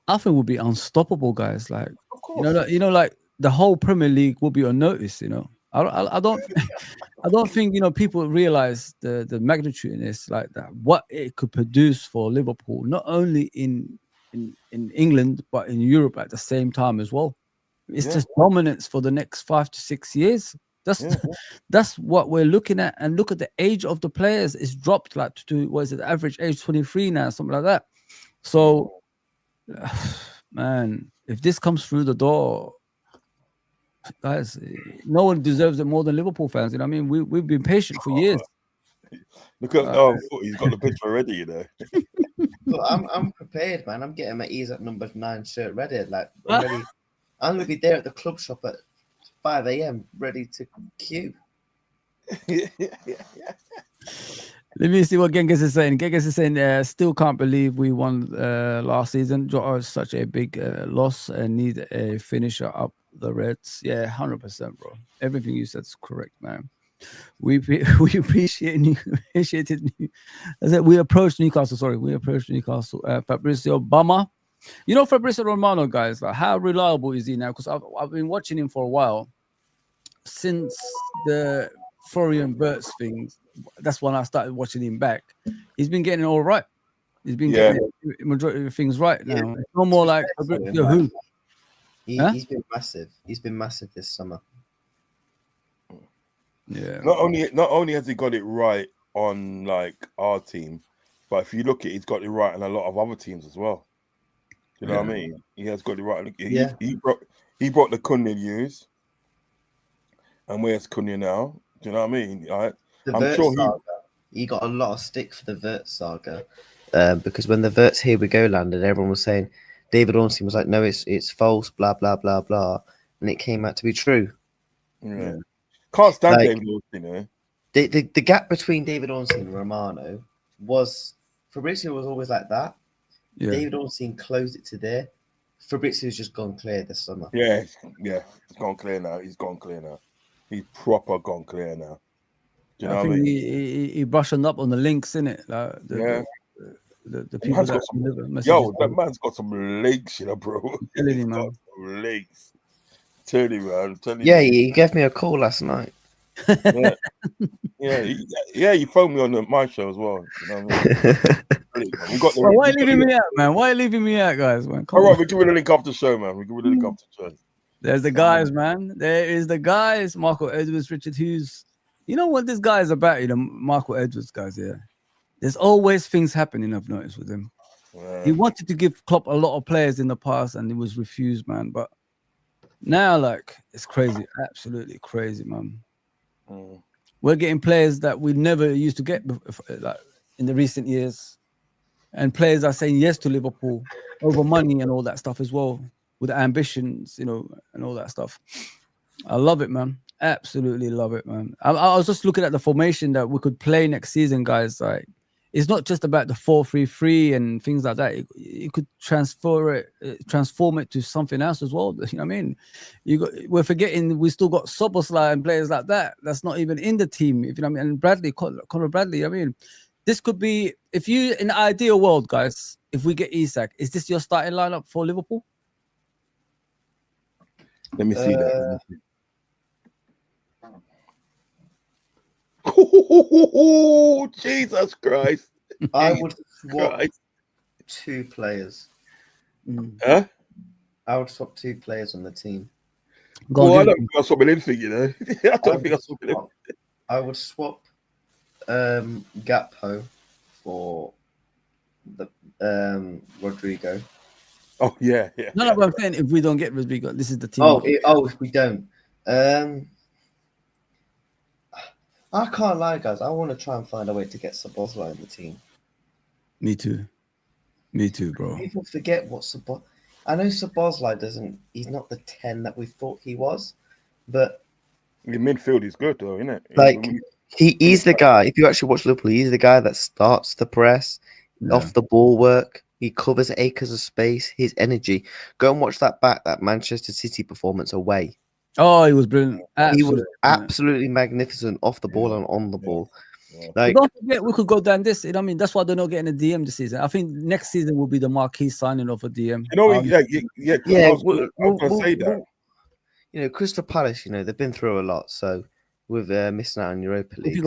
I think we'll be unstoppable, guys. Like, Of course. like the whole Premier League will be on notice. I don't think people realize the magnitude in this, like that, what it could produce for Liverpool, not only in England but in Europe at the same time as well. It's just dominance for the next 5 to 6 years. That's what we're looking at. And look at the age of the players; it's dropped like to what is it? Average age 23 now, something like that. So, man, if this comes through the door, guys, no one deserves it more than Liverpool fans. You know what I mean? We've been patient for years. Look at he's got the picture already, you know. But I'm prepared, man. I'm getting my Isak number 9 shirt ready. Like I'm ready. I'm gonna be there at the club shop at 5 a.m. ready to queue. Let me see what Genghis is saying. Genghis is saying, still can't believe we won last season. Jota is such a big loss and need a finisher up the Reds. Yeah, 100%, bro. Everything you said is correct, man. We appreciated you. I said we approached Newcastle. Sorry, we approached Newcastle. Fabrizio Bama. You know Fabrizio Romano, guys. Like, how reliable is he now? Because I've been watching him for a while. Since the Florian Wirtz thing, that's when I started watching him back. He's been getting all right. He's been Yeah. getting the majority of things right Yeah. now. It's no more like Respect who. Huh? He's been massive. He's been massive this summer. Yeah. Not only has he got it right on like our team, but if you look at it, he's got it right on a lot of other teams as well. You know what I mean? He has got it right. Yeah. He brought the Cunha news. And where's Cunha now? Do you know what I mean? The I'm Vert sure saga. He got a lot of stick for the Vert saga, because when the Vert's Here We Go landed, everyone was saying David Ornstein was like, no, it's false, blah blah blah blah, and it came out to be true. Yeah. Can't stand Like, David Ornstein, eh? The gap between David Ornstein and Romano was Fabrizio was always like that. Yeah. David Ornstein closed it to there. Fabrizio's just gone clear this summer. Yeah, he's gone clear now. He's gone clear now. He's proper gone clear now. Do you know I what I think mean? he brushing up on the links, innit? Like the people Man's that got some, deliver messages. yo, that man's got some legs, you know, bro. telling He's you, got man. some legs. Tell you, man. Telling Yeah, you. he gave me a call last night. Yeah, you phoned me on my show as well. You know what I mean? We got the, Well, why are we you got leaving the- me out, man? Why are you leaving me out, guys? Man, come All on. right, we give it a link after the show, man. We give it a link after the show. There's the guys, man. There is the guys. Michael Edwards, Richard Hughes. You know what this guy is about? You know, Michael Edwards, guys. Yeah, there's always things happening. I've noticed with him. He wanted to give Klopp a lot of players in the past, and it was refused, man. But now, like, it's crazy, absolutely crazy, man. We're getting players that we never used to get, like in the recent years, and players are saying yes to Liverpool over money and all that stuff as well, with ambitions, you know, and all that stuff. I love it, man. Absolutely love it, man. I was just looking at the formation that we could play next season, guys. Like, it's not just about the 4-3-3 and things like that. You could transform it to something else as well. You know what I mean? We're forgetting we still got Szoboszlai and players like that. That's not even in the team. If you know what I mean. And Bradley, Conor Bradley. I mean, this could be, if you in the ideal world, guys. If we get Isak, is this your starting lineup for Liverpool? Let me see that. Jesus Christ! I would swap Christ. 2 players. Huh? I would swap 2 players on the team. Well, I don't think I'll swap anything, you know. I don't think I'll swap anything. I would swap Gakpo for the Rodrigo. Oh yeah. No, but I'm saying if we don't get Rodrigo, this is the team. If we don't, I can't lie, guys. I want to try and find a way to get Szoboszlai in the team. Me too, bro. People forget what Szoboszlai. I know Szoboszlai doesn't. He's not the 10 that we thought he was, but Your midfield is good though, isn't it? like he's the guy. If you actually watch Liverpool, he's the guy that starts the press, off the ball work. He covers acres of space. His energy. Go and watch that Manchester City performance away. Oh, he was brilliant. He was absolutely magnificent off the ball and on the ball. Like, don't forget, we could go down this. You know what I mean? That's why they're not getting a DM this season. I think next season will be the marquee signing of a DM. You know, I was gonna say that. You know, Crystal Palace. You know, they've been through a lot, so with missing out on Europa League.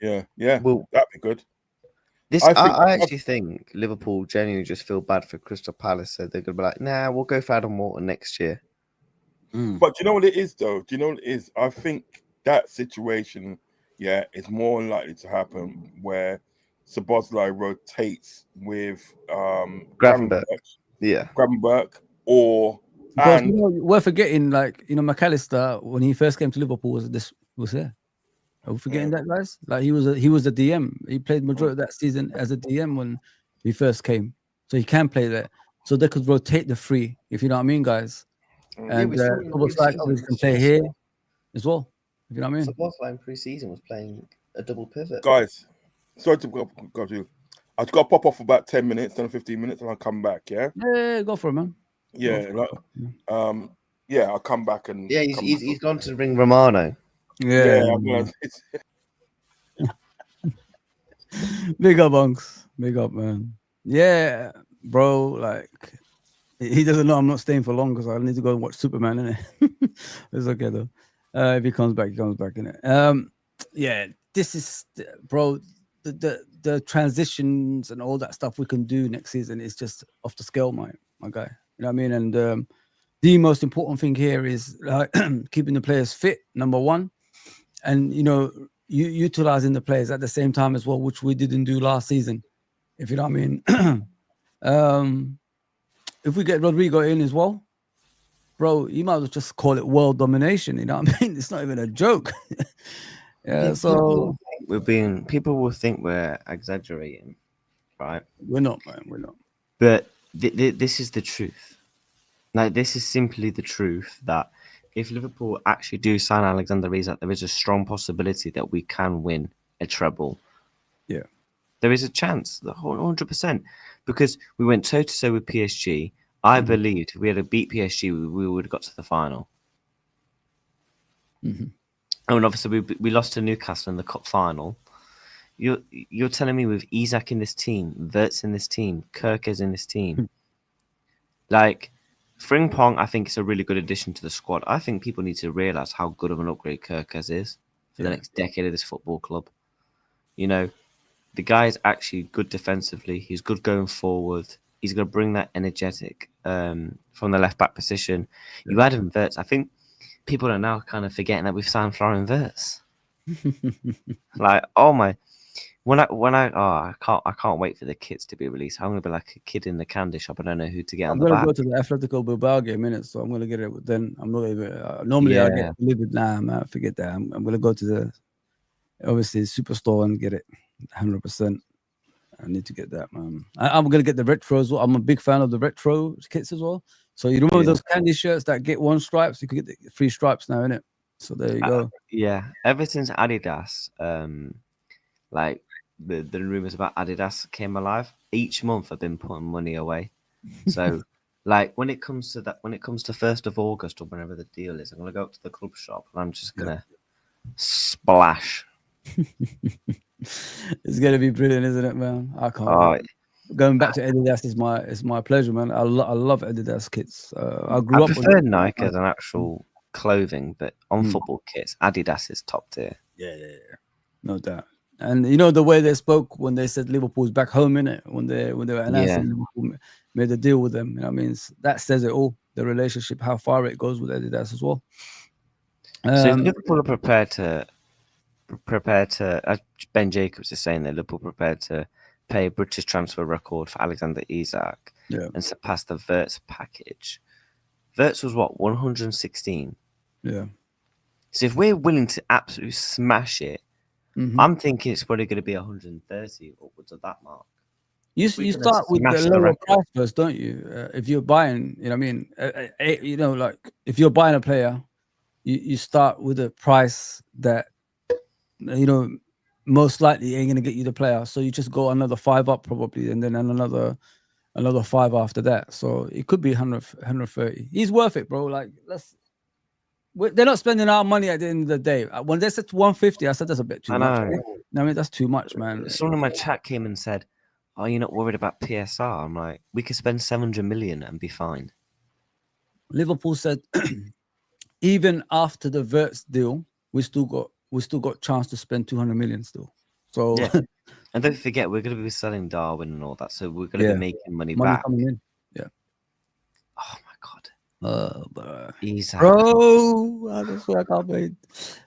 Yeah, well, that'd be good. I actually think Liverpool genuinely just feel bad for Crystal Palace, so they're gonna be like, nah, we'll go for Adam Morton next year. But do you know what it is, though? Do you know what it is? I think that situation, is more likely to happen where Szoboszlai rotates with Gravenberch. Yeah, Gravenberch, or because we're forgetting, like, you know, McAllister when he first came to Liverpool was there. Are we forgetting that, guys? Like, he was a DM. He played majority of that season as a DM when he first came, so he can play there. So they could rotate the 3, if you know what I mean, guys. And Szoboszlai can play here as well. If you know what I mean. Szoboszlai in pre-season was playing a double pivot. Guys, sorry to go to you. I've got to pop off for about 10 minutes, 10 or 15 minutes, and I'll come back. Yeah, go for it, man. I'll come back and he's gone to ring Romano. Big up, Unks. Big up, man. Yeah, bro. Like, he doesn't know I'm not staying for long because I need to go and watch Superman, innit? It's okay though. If he comes back, innit? This is, bro. The the transitions and all that stuff we can do next season is just off the scale, my guy. You know what I mean? And the most important thing here is keeping the players fit, number one, and utilizing the players at the same time as well, which we didn't do last season. If you know what I mean. If we get Rodrigo in as well, bro, you might as well just call it world domination. You know what I mean? It's not even a joke. Yeah. So people will think we're exaggerating, right? We're not, man. We're not. But this is the truth. Like, this is simply the truth that if Liverpool actually do sign Alexander Isak, there is a strong possibility that we can win a treble. Yeah. There is a chance, 100%, because we went toe-to-toe with PSG. I believed if we had to beat PSG, we would have got to the final. Mm-hmm. And obviously, we lost to Newcastle in the cup final. You're telling me with Isak in this team, Wirtz in this team, Kerkez in this team, like Frimpong, I think it's a really good addition to the squad. I think people need to realise how good of an upgrade Kerkez is for the next decade of this football club. You know, the guy is actually good defensively. He's good going forward. He's going to bring that energetic from the left back position. Yeah. You add in Wirtz. I think people are now kind of forgetting that we've signed Florian Wirtz. Like, oh my. I can't wait for the kits to be released. I'm gonna be like a kid in the candy shop. I don't know who to get on the back. I'm gonna go to the Atletico Bilbao game in it, so I'm gonna get it. Then I'm not even. Normally I get delivered. Nah, man, forget that. I'm gonna go to the obviously superstore and get it. 100%. I need to get that, man. I'm gonna get the retro as well. I'm a big fan of the retro kits as well. So you remember those candy shirts that get 1 stripe? You could get the 3 stripes now, innit? So there you go. Yeah, ever since Adidas, like the rumors about Adidas came alive, each month I've been putting money away. So like when it comes to 1st of August or whenever the deal is, I'm gonna go up to the club shop and I'm just gonna splash. It's gonna be brilliant, isn't it, man? I can't. Going back to Adidas is my pleasure, man. I love Adidas kits. I prefer Nike as an actual clothing, but on football kits, Adidas is top tier. Yeah, no doubt. And you know the way they spoke when they said Liverpool's back home, innit? When they were announcing Liverpool made a deal with them. You know what I mean? That says it all. The relationship, how far it goes with Adidas as well. So if Liverpool are prepared to, as Ben Jacobs is saying, that Liverpool prepared to pay a British transfer record for Alexander Isak and surpass the Wirtz package. Wirtz was what, 116? Yeah. So if we're willing to absolutely smash it, I'm thinking it's probably going to be 130 upwards of that mark. You start with the lower price first, don't you? If you're buying, you know what I mean? Like if you're buying a player, you start with a price that, most likely ain't going to get you the player. So you just go another 5 up probably, and then another 5 after that. So it could be 130. He's worth it, bro. Like, they're not spending our money at the end of the day. When they said 150, I said that's a bit too much. I mean, that's too much, man. Someone in my chat came and said, "Are you not worried about PSR?" I'm like, we could spend 700 million and be fine. Liverpool said, even after the Wirtz deal, we still got chance to spend 200 million still. So, and don't forget, we're going to be selling Darwin and all that, so we're going to be making money back. Coming in. Yeah. Oh my god. Bro, I can't wait.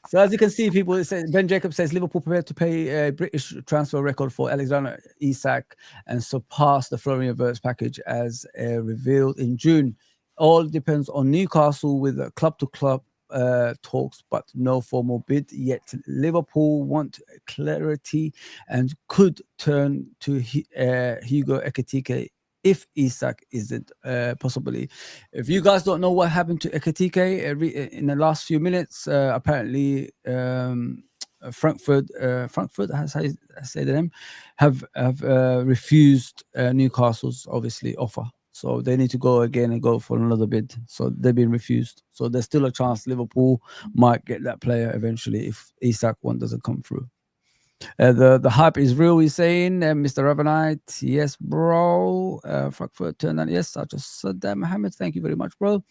So as you can see, people say Ben Jacobs says Liverpool prepared to pay a British transfer record for Alexander Isak and surpass the Florian Wirtz package as revealed in June. All depends on Newcastle with club-to-club talks, but no formal bid yet. Liverpool want clarity and could turn to Hugo Ekitike if Isak isn't possibly. If you guys don't know what happened to Ekitike in the last few minutes, apparently Frankfurt, as I say the name, have refused Newcastle's obviously offer. So they need to go again and go for another bid. So they've been refused. So there's still a chance Liverpool might get that player eventually if Isak one doesn't come through. The hype is real, he's saying. Mr. Ravenite, yes, bro. Frankfurt turned on. Yes, I just said that. Mohammed, thank you very much, bro.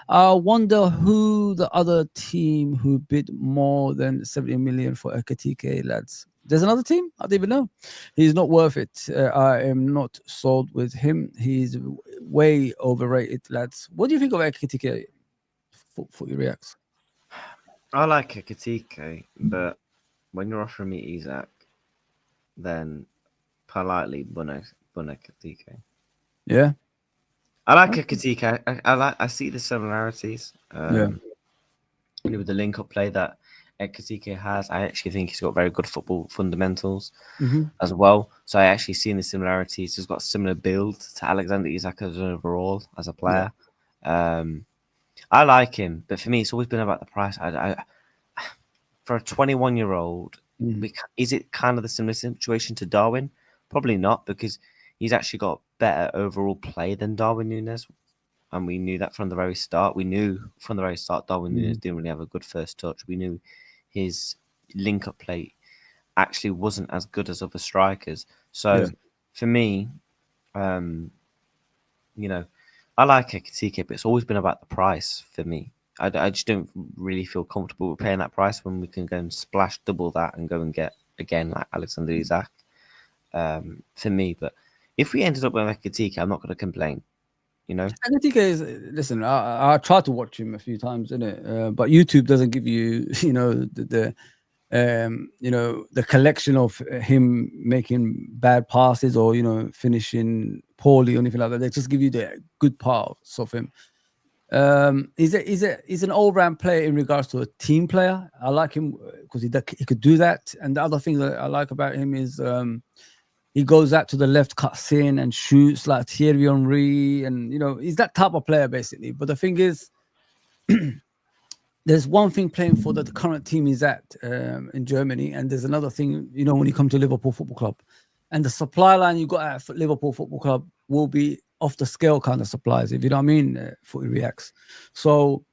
I wonder who the other team who bid more than 70 million for Ekitike, lads. There's another team? I don't even know. He's not worth it. I am not sold with him. He's way overrated, lads. What do you think of Ekitike? For your reacts? I like Ekitike, but when you're offering me Isak, then politely bun Ekitike. Yeah. I like Ekitike. I see the similarities. Yeah. With the link-up play that Ekitike has, I actually think he's got very good football fundamentals as well. So I actually seen the similarities. He's got a similar build to Alexander Isak as overall as a player. I like him, but for me, it's always been about the price. For a 21-year-old, is it kind of the similar situation to Darwin? Probably not, because he's actually got better overall play than Darwin Núñez. And we knew that from the very start. We knew from the very start Darwin Núñez didn't really have a good first touch. We knew his link-up play actually wasn't as good as other strikers. So for me, I like Ekitike, but it's always been about the price for me. I just don't really feel comfortable with paying that price when we can go and splash double that and go and get, again, like Alexander Isak for me. But if we ended up with Ekitike, I'm not going to complain. Ekitike is, listen, I tried to watch him a few times, innit? But YouTube doesn't give you, the collection of him making bad passes or finishing poorly or anything like that. They just give you the good parts of him. He's an all-round player in regards to a team player. I like him because he could do that. And the other thing that I like about him is he goes out to the left, cuts in and shoots like Thierry Henry, and he's that type of player basically. But the thing is, there's one thing playing for the current team he's at in Germany, and there's another thing, when you come to Liverpool Football Club, and the supply line you got at Liverpool Football Club will be off the scale kind of supplies, if you know what I mean. Footy reacts. So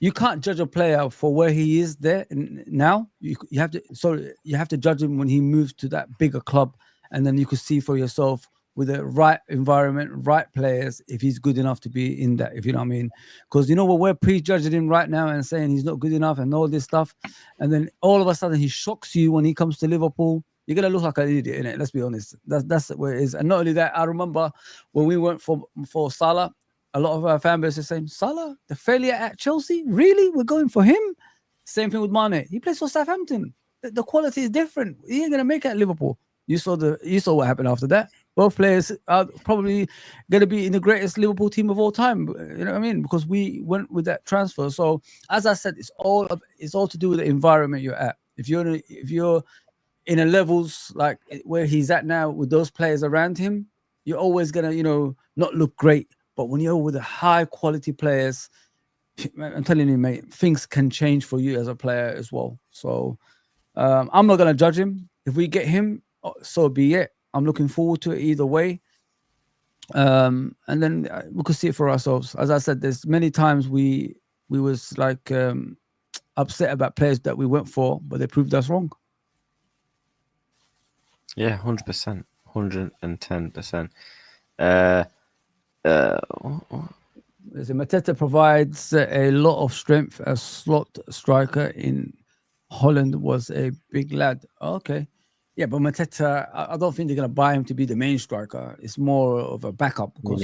you can't judge a player for where he is there now. You have to judge him when he moves to that bigger club, and then you could see for yourself with the right environment, right players, if he's good enough to be in that, if you know what I mean. Because what, we're prejudging him right now and saying he's not good enough and all this stuff, and then all of a sudden he shocks you when he comes to Liverpool. You're gonna look like an idiot, innit? Let's be honest. That's where it is. And not only that, I remember when we went for Salah, a lot of our fan base is saying, Salah, the failure at Chelsea, really? We're going for him? Same thing with Mane. He plays for Southampton. The quality is different. He ain't gonna make it at Liverpool. You saw what happened after that. Both players are probably going to be in the greatest Liverpool team of all time. You know what I mean? Because we went with that transfer. So as I said, it's all to do with the environment you're at. If you're in a levels like where he's at now with those players around him, you're always gonna not look great. But when you're with the high quality players, I'm telling you, mate, things can change for you as a player as well. So I'm not gonna judge him. If we get him, so be it. I'm looking forward to it either way. And then we could see it for ourselves. As I said, there's many times we was like upset about players that we went for, but they proved us wrong. Yeah, 100%, 110%. Mateta provides a lot of strength as slot striker in Holland. Was a big lad. Okay. Yeah, but Mateta, I don't think they're going to buy him to be the main striker. It's more of a backup because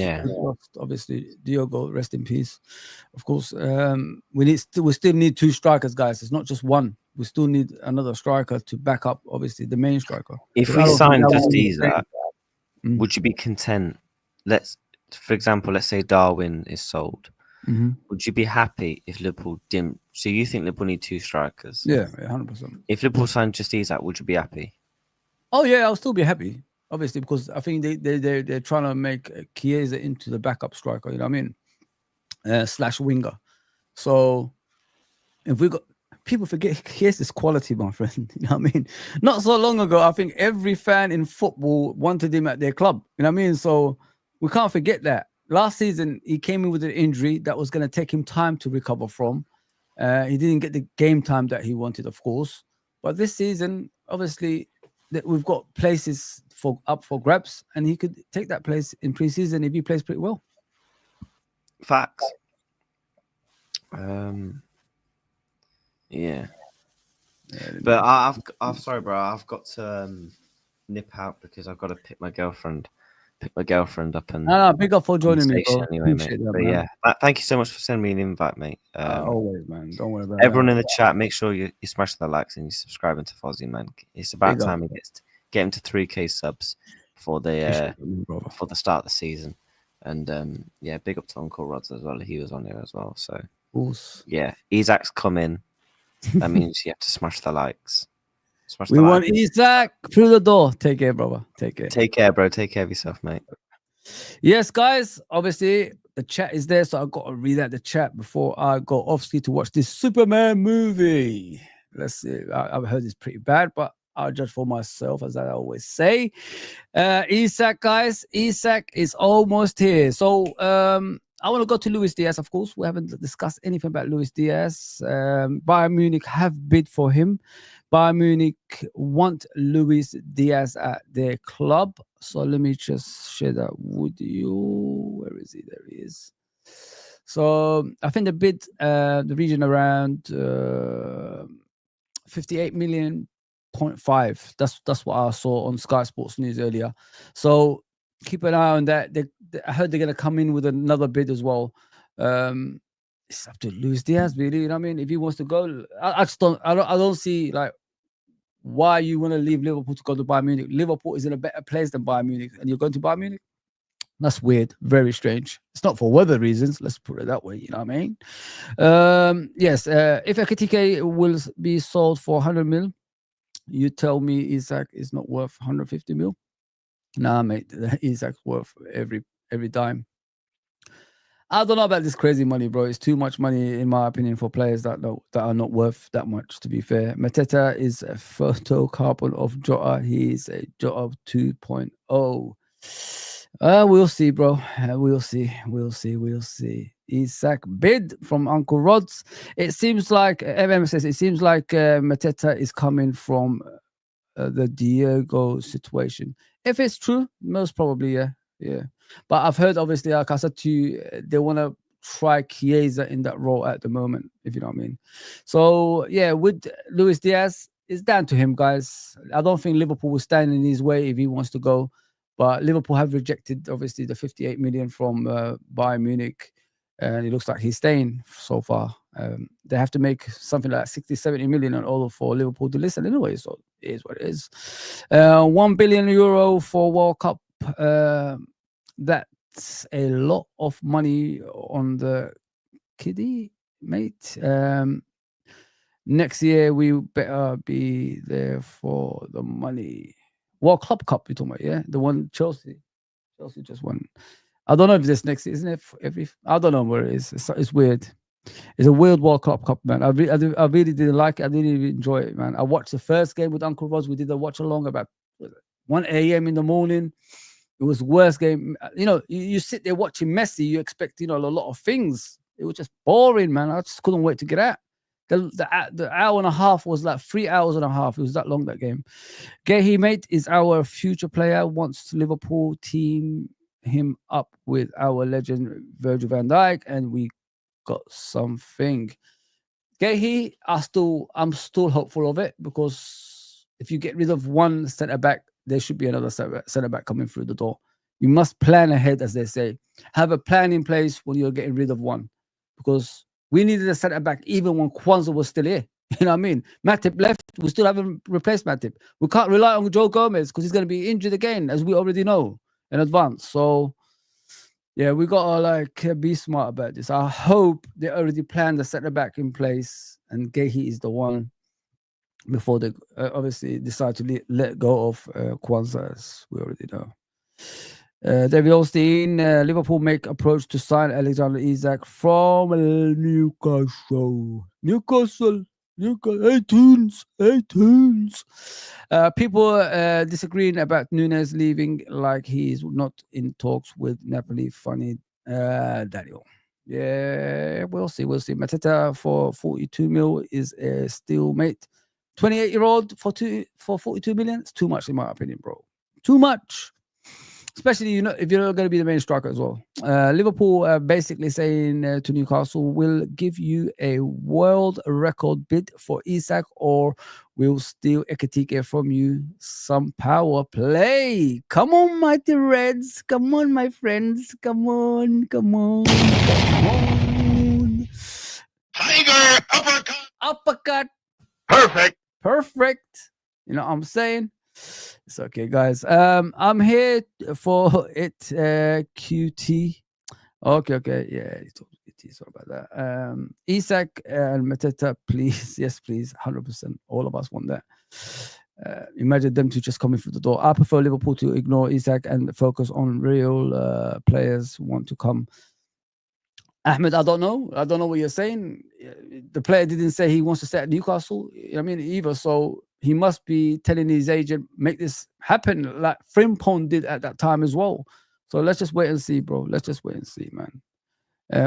obviously Diogo, rest in peace. Of course, we still need two strikers, guys. It's not just one. We still need another striker to back up, obviously, the main striker. If we sign just Isak, would you be content? For example, let's say Darwin is sold. Would you be happy if Liverpool didn't? So you think Liverpool need two strikers? Yeah, 100%. If Liverpool signed just Isak, would you be happy? Oh yeah, I'll still be happy, obviously, because I think they're trying to make Chiesa into the backup striker. You know what I mean? Slash winger. So if we got people forget Chiesa's quality, my friend. You know what I mean? Not so long ago, I think every fan in football wanted him at their club. You know what I mean? So we can't forget that. Last season, he came in with an injury that was going to take him time to recover from. He didn't get the game time that he wanted, of course. But this season, obviously, that we've got places up for grabs, and he could take that place in pre-season if he plays pretty well. Facts. Yeah. But I'm sorry, bro. I've got to nip out because I've got to pick my girlfriend up and No, big up for on the joining me, station bro. anyway, mate. Appreciate that, But man. yeah, thank you so much for sending me an invite, mate. Always, man. Don't worry about Everyone that. in the chat, make sure you smash the likes and you subscribing to Fozzie, man. It's about Big up. time he get him to 3K subs before they Appreciate it, brother. before the start of the season. And yeah, big up to Uncle Rods as well. He was on here as well. So Of course. yeah, Isak's coming. That means you have to smash the likes. Smash We the want likes. Isak through the door. Take care, brother. Take care. Take care, bro. Take care of yourself, mate. Yes, guys. Obviously, the chat is there, so I got to read out the chat before I go off to watch this Superman movie. Let's see. I've heard it's pretty bad, but I'll judge for myself, as I always say. Isak, guys. Isak is almost here. So I want to go to Luis Diaz, of course. We haven't discussed anything about Luis Diaz. Bayern Munich have bid for him. Bayern Munich want Luis Diaz at their club. So let me just share that with you. Where is he? There he is. So I think the bid, the region around 58 million. 0.5. That's what I saw on Sky Sports News earlier. So keep an eye on that. I heard they're gonna come in with another bid as well. It's up to Luis Diaz, really. You know what I mean? If he wants to go, I just don't. I don't see like why you want to leave Liverpool to go to Bayern Munich. Liverpool is in a better place than Bayern Munich, and you're going to Bayern Munich. That's weird. Very strange. It's not for weather reasons. Let's put it that way. You know what I mean? Yes. If Ekitike will be sold for 100 mil. You tell me Isak is not worth 150 mil? Nah, mate. Isak's worth every dime. I don't know about this crazy money, bro. It's too much money, in my opinion, for players that are not worth that much, to be fair. Mateta is a photocarbon of Jota. He is a Jota 2.0. We'll see, bro. We'll see. Isak bid from Uncle Rods. It seems like MM says it seems like Mateta is coming from the Diego situation. If it's true, most probably, yeah. But I've heard, obviously, like I said to you, they want to try Chiesa in that role at the moment, if you know what I mean. So yeah, with Luis Diaz, it's down to him, guys. I don't think Liverpool will stand in his way if he wants to go. But Liverpool have rejected, obviously, the 58 million from Bayern Munich. And it looks like he's staying so far. They have to make something like 60, 70 million in order for Liverpool to listen anyway. So it is what it is. 1 billion euro for World Cup. That's a lot of money on the kiddie, mate. Next year, we better be there for the money. World Club Cup, you're talking about, yeah? The one Chelsea just won. I don't know if this next, isn't it? I don't know where it is. It's weird. It's a weird World Club Cup, man. I really didn't like it. I didn't even enjoy it, man. I watched the first game with Uncle Roz. We did a watch along about 1 a.m. in the morning. It was the worst game. You know, you sit there watching Messi, you expect, you know, a lot of things. It was just boring, man. I just couldn't wait to get out. The hour and a half was like 3 hours and a half. It was that long, that game. Gehi, mate, is our future player. Wants Liverpool team him up with our legend Virgil van Dijk, and we got something. Gehi, I'm still hopeful of it, because if you get rid of one centre back, there should be another centre back coming through the door. You must plan ahead, as they say. Have a plan in place when you're getting rid of one, because we needed a centre back even when Kwanzaa was still here. You know what I mean? Matip left. We still haven't replaced Matip. We can't rely on Joe Gomez because he's going to be injured again, as we already know in advance. So, yeah, we got to like be smart about this. I hope they already planned the centre back in place, and Gehi is the one before they obviously decide to let go of Kwanzaa, as we already know. David Olstein, Liverpool make approach to sign Alexander Isak from Newcastle. Newcastle, 18s. People disagreeing about Nunes leaving, like he's not in talks with Napoli. Funny, Daniel. Yeah, we'll see. Mateta for 42 mil is a steal, mate. 28-year-old for 42 million. It's too much, in my opinion, bro. Too much. especially if you're not going to be the main striker as well. Liverpool basically saying to Newcastle, "We'll give you a world record bid for Isak, or we'll steal Ekitike from you. Some power play. Come on, mighty Reds. Come on, my friends. Come on, come on, come on. Tiger uppercut. Uppercut. Perfect. Perfect. You know what I'm saying? It's okay, guys. I'm here for it. QT. Okay. Yeah, sorry about that. Isak and Mateta, please. Yes, please. 100%. All of us want that. Imagine them two just coming through the door. I prefer Liverpool to ignore Isak and focus on real players who want to come. Ahmed, I don't know. I don't know what you're saying. The player didn't say he wants to stay at Newcastle. I mean, either. So he must be telling his agent, make this happen, like Frimpong did at that time as well. So let's just wait and see, bro. Let's just wait and see, man.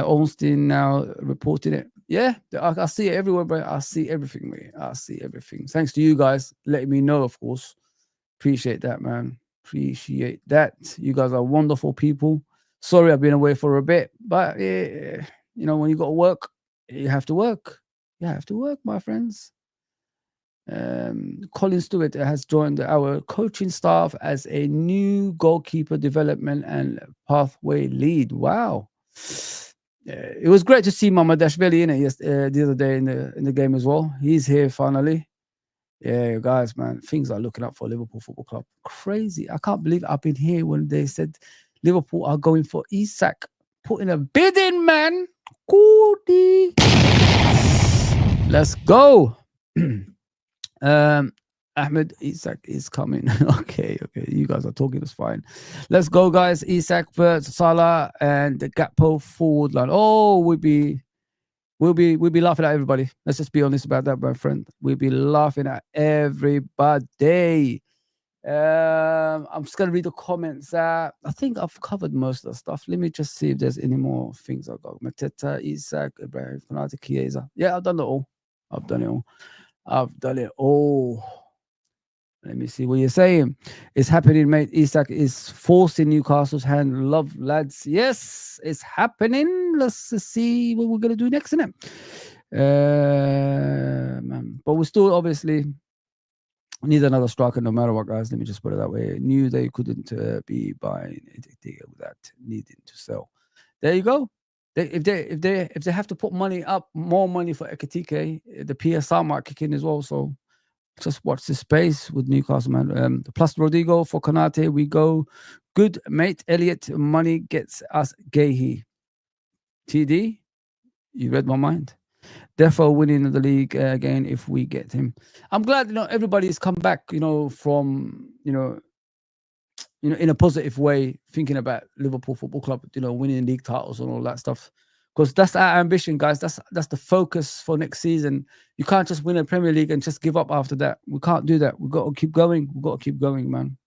Ornstein now reporting it. Yeah, I see it everywhere, bro. I see everything, mate. I see everything. Thanks to you guys letting me know, of course. Appreciate that, man. Appreciate that. You guys are wonderful people. Sorry I've been away for a bit, but you know, when you got to work, you have to work. You have to work, my friends. Colin Stewart has joined our coaching staff as a new goalkeeper development and pathway lead. Wow. It was great to see Mamadashvili in it the other day in the game as well. He's here finally. Yeah, guys, man, things are looking up for Liverpool Football Club. Crazy. I can't believe I've been here when they said Liverpool are going for Isak. Putting a bid in, man. Goody. Let's go. Ahmed, Isak is coming. Okay. You guys are talking. That's fine. Let's go, guys. Isak versus Salah and the Gakpo forward line. Oh, we'll be laughing at everybody. Let's just be honest about that, my friend. We'll be laughing at everybody. I'm just gonna read the comments. I think I've covered most of the stuff. Let me just see if there's any more things I've got. Mateta, Isak, Ibrahim, Konate, Chiesa. Yeah, I've done it all. I've done it all. Let me see what you're saying. It's happening, mate. Isak is forcing Newcastle's hand. Love, lads. Yes, it's happening. Let's see what we're gonna do next, innit? Man. But we still obviously need another striker no matter what, guys. Let me just put it that way. Knew they couldn't be buying Ekitike without needing to sell. There you go. If they have to put money up, more money for Ekitike, the PSR might kick in as well. So just watch this space with Newcastle, man. Plus Rodrigo for Konate, we go. Good, mate. Elliot, money gets us Gehi. TD, you read my mind. Therefore, winning the league again if we get him. I'm glad everybody's come back. From in a positive way, thinking about Liverpool Football Club. Winning league titles and all that stuff. Because that's our ambition, guys. That's the focus for next season. You can't just win a Premier League and just give up after that. We can't do that. We've got to keep going. We've got to keep going, man.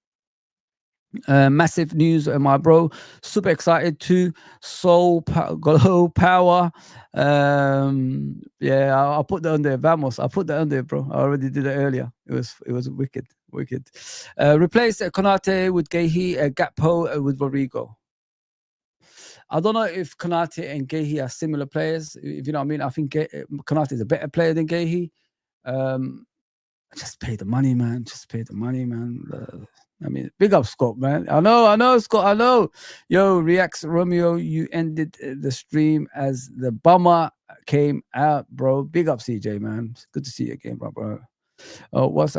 Massive news, my bro. Super excited too. Glow Power. Yeah, I'll put that on there. Vamos. I'll put that on there, bro. I already did it earlier. It was wicked. Replace Konate with Gehi, Gakpo with Rodrigo. I don't know if Konate and Gehi are similar players. If you know what I mean. I think Konate is a better player than Gehi. Just pay the money, man. I mean, big up Scott, man. I know, Scott. I know. Yo, Reacts Romeo, you ended the stream as the bummer came out, bro. Big up CJ, man. It's good to see you again, bro. What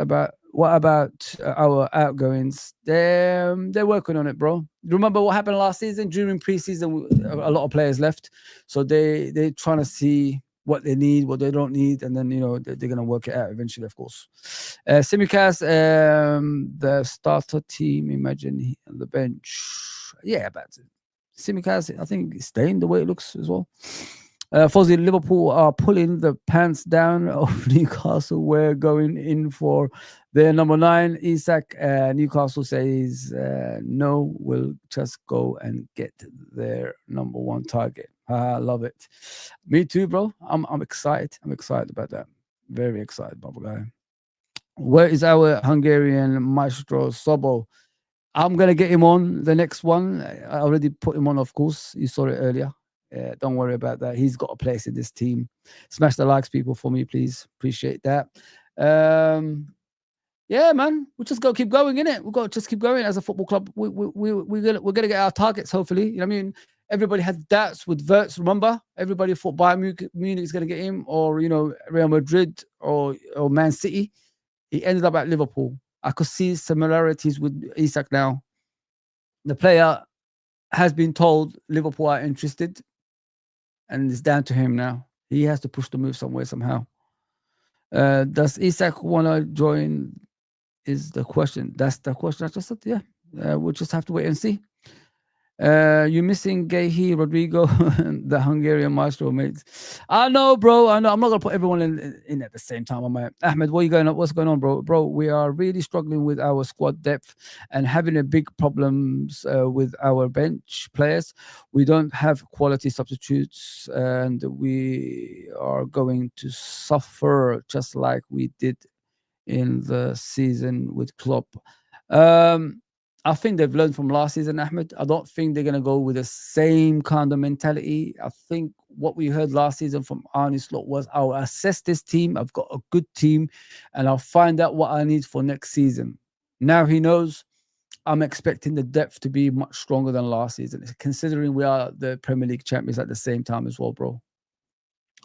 about our outgoings? They're working on it, bro. Remember what happened last season? During preseason, a lot of players left, so they're trying to see what they need, what they don't need, and then they're gonna work it out eventually, of course. Simicast, the starter team. Imagine on the bench. Yeah, but Simicast, I think it's staying the way it looks as well. Fozzy, Liverpool are pulling the pants down of Newcastle. We're going in for their number 9. Isak, Newcastle says no, we'll just go and get their number 1 target. I love it. Me too, bro. I'm excited. I'm excited about that. Very excited, Bubble Guy. Where is our Hungarian maestro Sobo? I'm gonna get him on the next one. I already put him on, of course. You saw it earlier. Don't worry about that. He's got a place in this team. Smash the likes, people, for me, please. Appreciate that. Yeah, man. We just got to keep going, innit? We've got to just keep going as a football club. We're gonna get our targets, hopefully. You know what I mean? Everybody had doubts with Wirtz, remember? Everybody thought Bayern Munich is gonna get him, or Real Madrid or Man City. He ended up at Liverpool. I could see similarities with Isak now. The player has been told Liverpool are interested, and it's down to him now. He has to push the move somewhere, somehow. Does Isak want to join? Is the question. That's the question I just said. Yeah. We'll just have to wait and see. You're missing Gehi, Rodrigo, the Hungarian maestro, mate. I know, bro. I know. I'm not gonna put everyone in at the same time. I'm like, Ahmed, what's going on, bro? Bro, we are really struggling with our squad depth and having a big problems with our bench players. We don't have quality substitutes, and we are going to suffer just like we did in the season with Klopp. I think they've learned from last season, Ahmed. I don't think they're going to go with the same kind of mentality. I think what we heard last season from Arne Slot was, I'll assess this team. I've got a good team, and I'll find out what I need for next season. Now he knows. I'm expecting the depth to be much stronger than last season, considering we are the Premier League champions at the same time as well, bro.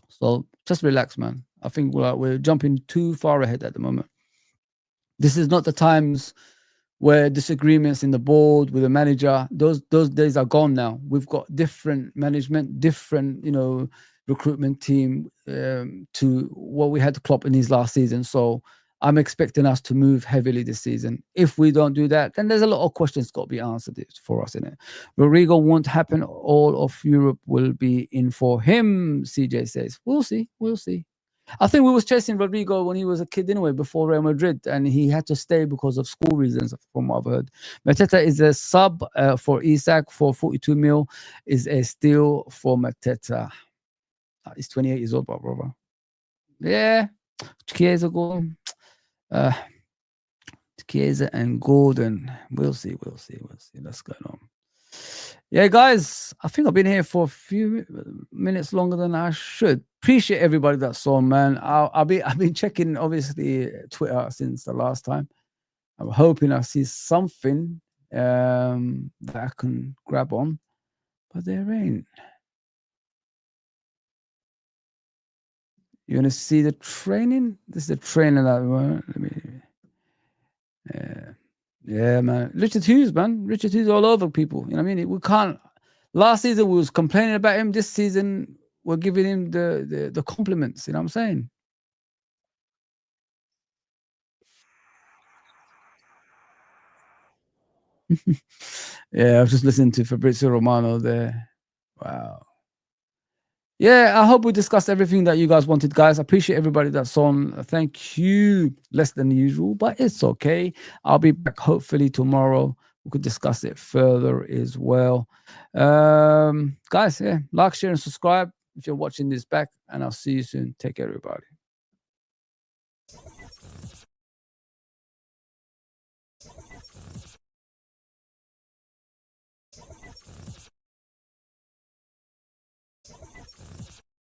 So just relax, man. I think we're jumping too far ahead at the moment. This is not the times where disagreements in the board with the manager, those days are gone now. We've got different management, different recruitment team to what we had to Klopp in his last season. So I'm expecting us to move heavily this season. If we don't do that, then there's a lot of questions got to be answered for us in it. Rodrigo won't happen. All of Europe will be in for him, CJ says. We'll see. I think we was chasing Rodrigo when he was a kid anyway, before Real Madrid, and he had to stay because of school reasons, from what I've heard. Mateta is a sub for Isak for 42 mil, is a steal for Mateta. He's 28 years old, brother. Yeah, Chiesa Gordon. Chiesa and Gordon. We'll see. What's going on. Yeah, guys, I think I've been here for a few minutes longer than I should. Appreciate everybody that's on, man. I've been checking, obviously, Twitter since the last time. I'm hoping I see something that I can grab on, but there ain't. You want to see the training? This is the training that let me. Yeah, man. Richard Hughes, man. Richard Hughes all over people. You know what I mean? We can't. Last season we was complaining about him. This season we're giving him the compliments. You know what I'm saying? Yeah, I was just listening to Fabrizio Romano there. Wow. Yeah, I hope we discussed everything that you guys wanted, guys. I appreciate everybody that's on. Thank you. Less than usual, but it's okay. I'll be back hopefully tomorrow. We could discuss it further as well. Guys, yeah, like, share, and subscribe if you're watching this back, and I'll see you soon. Take care, everybody.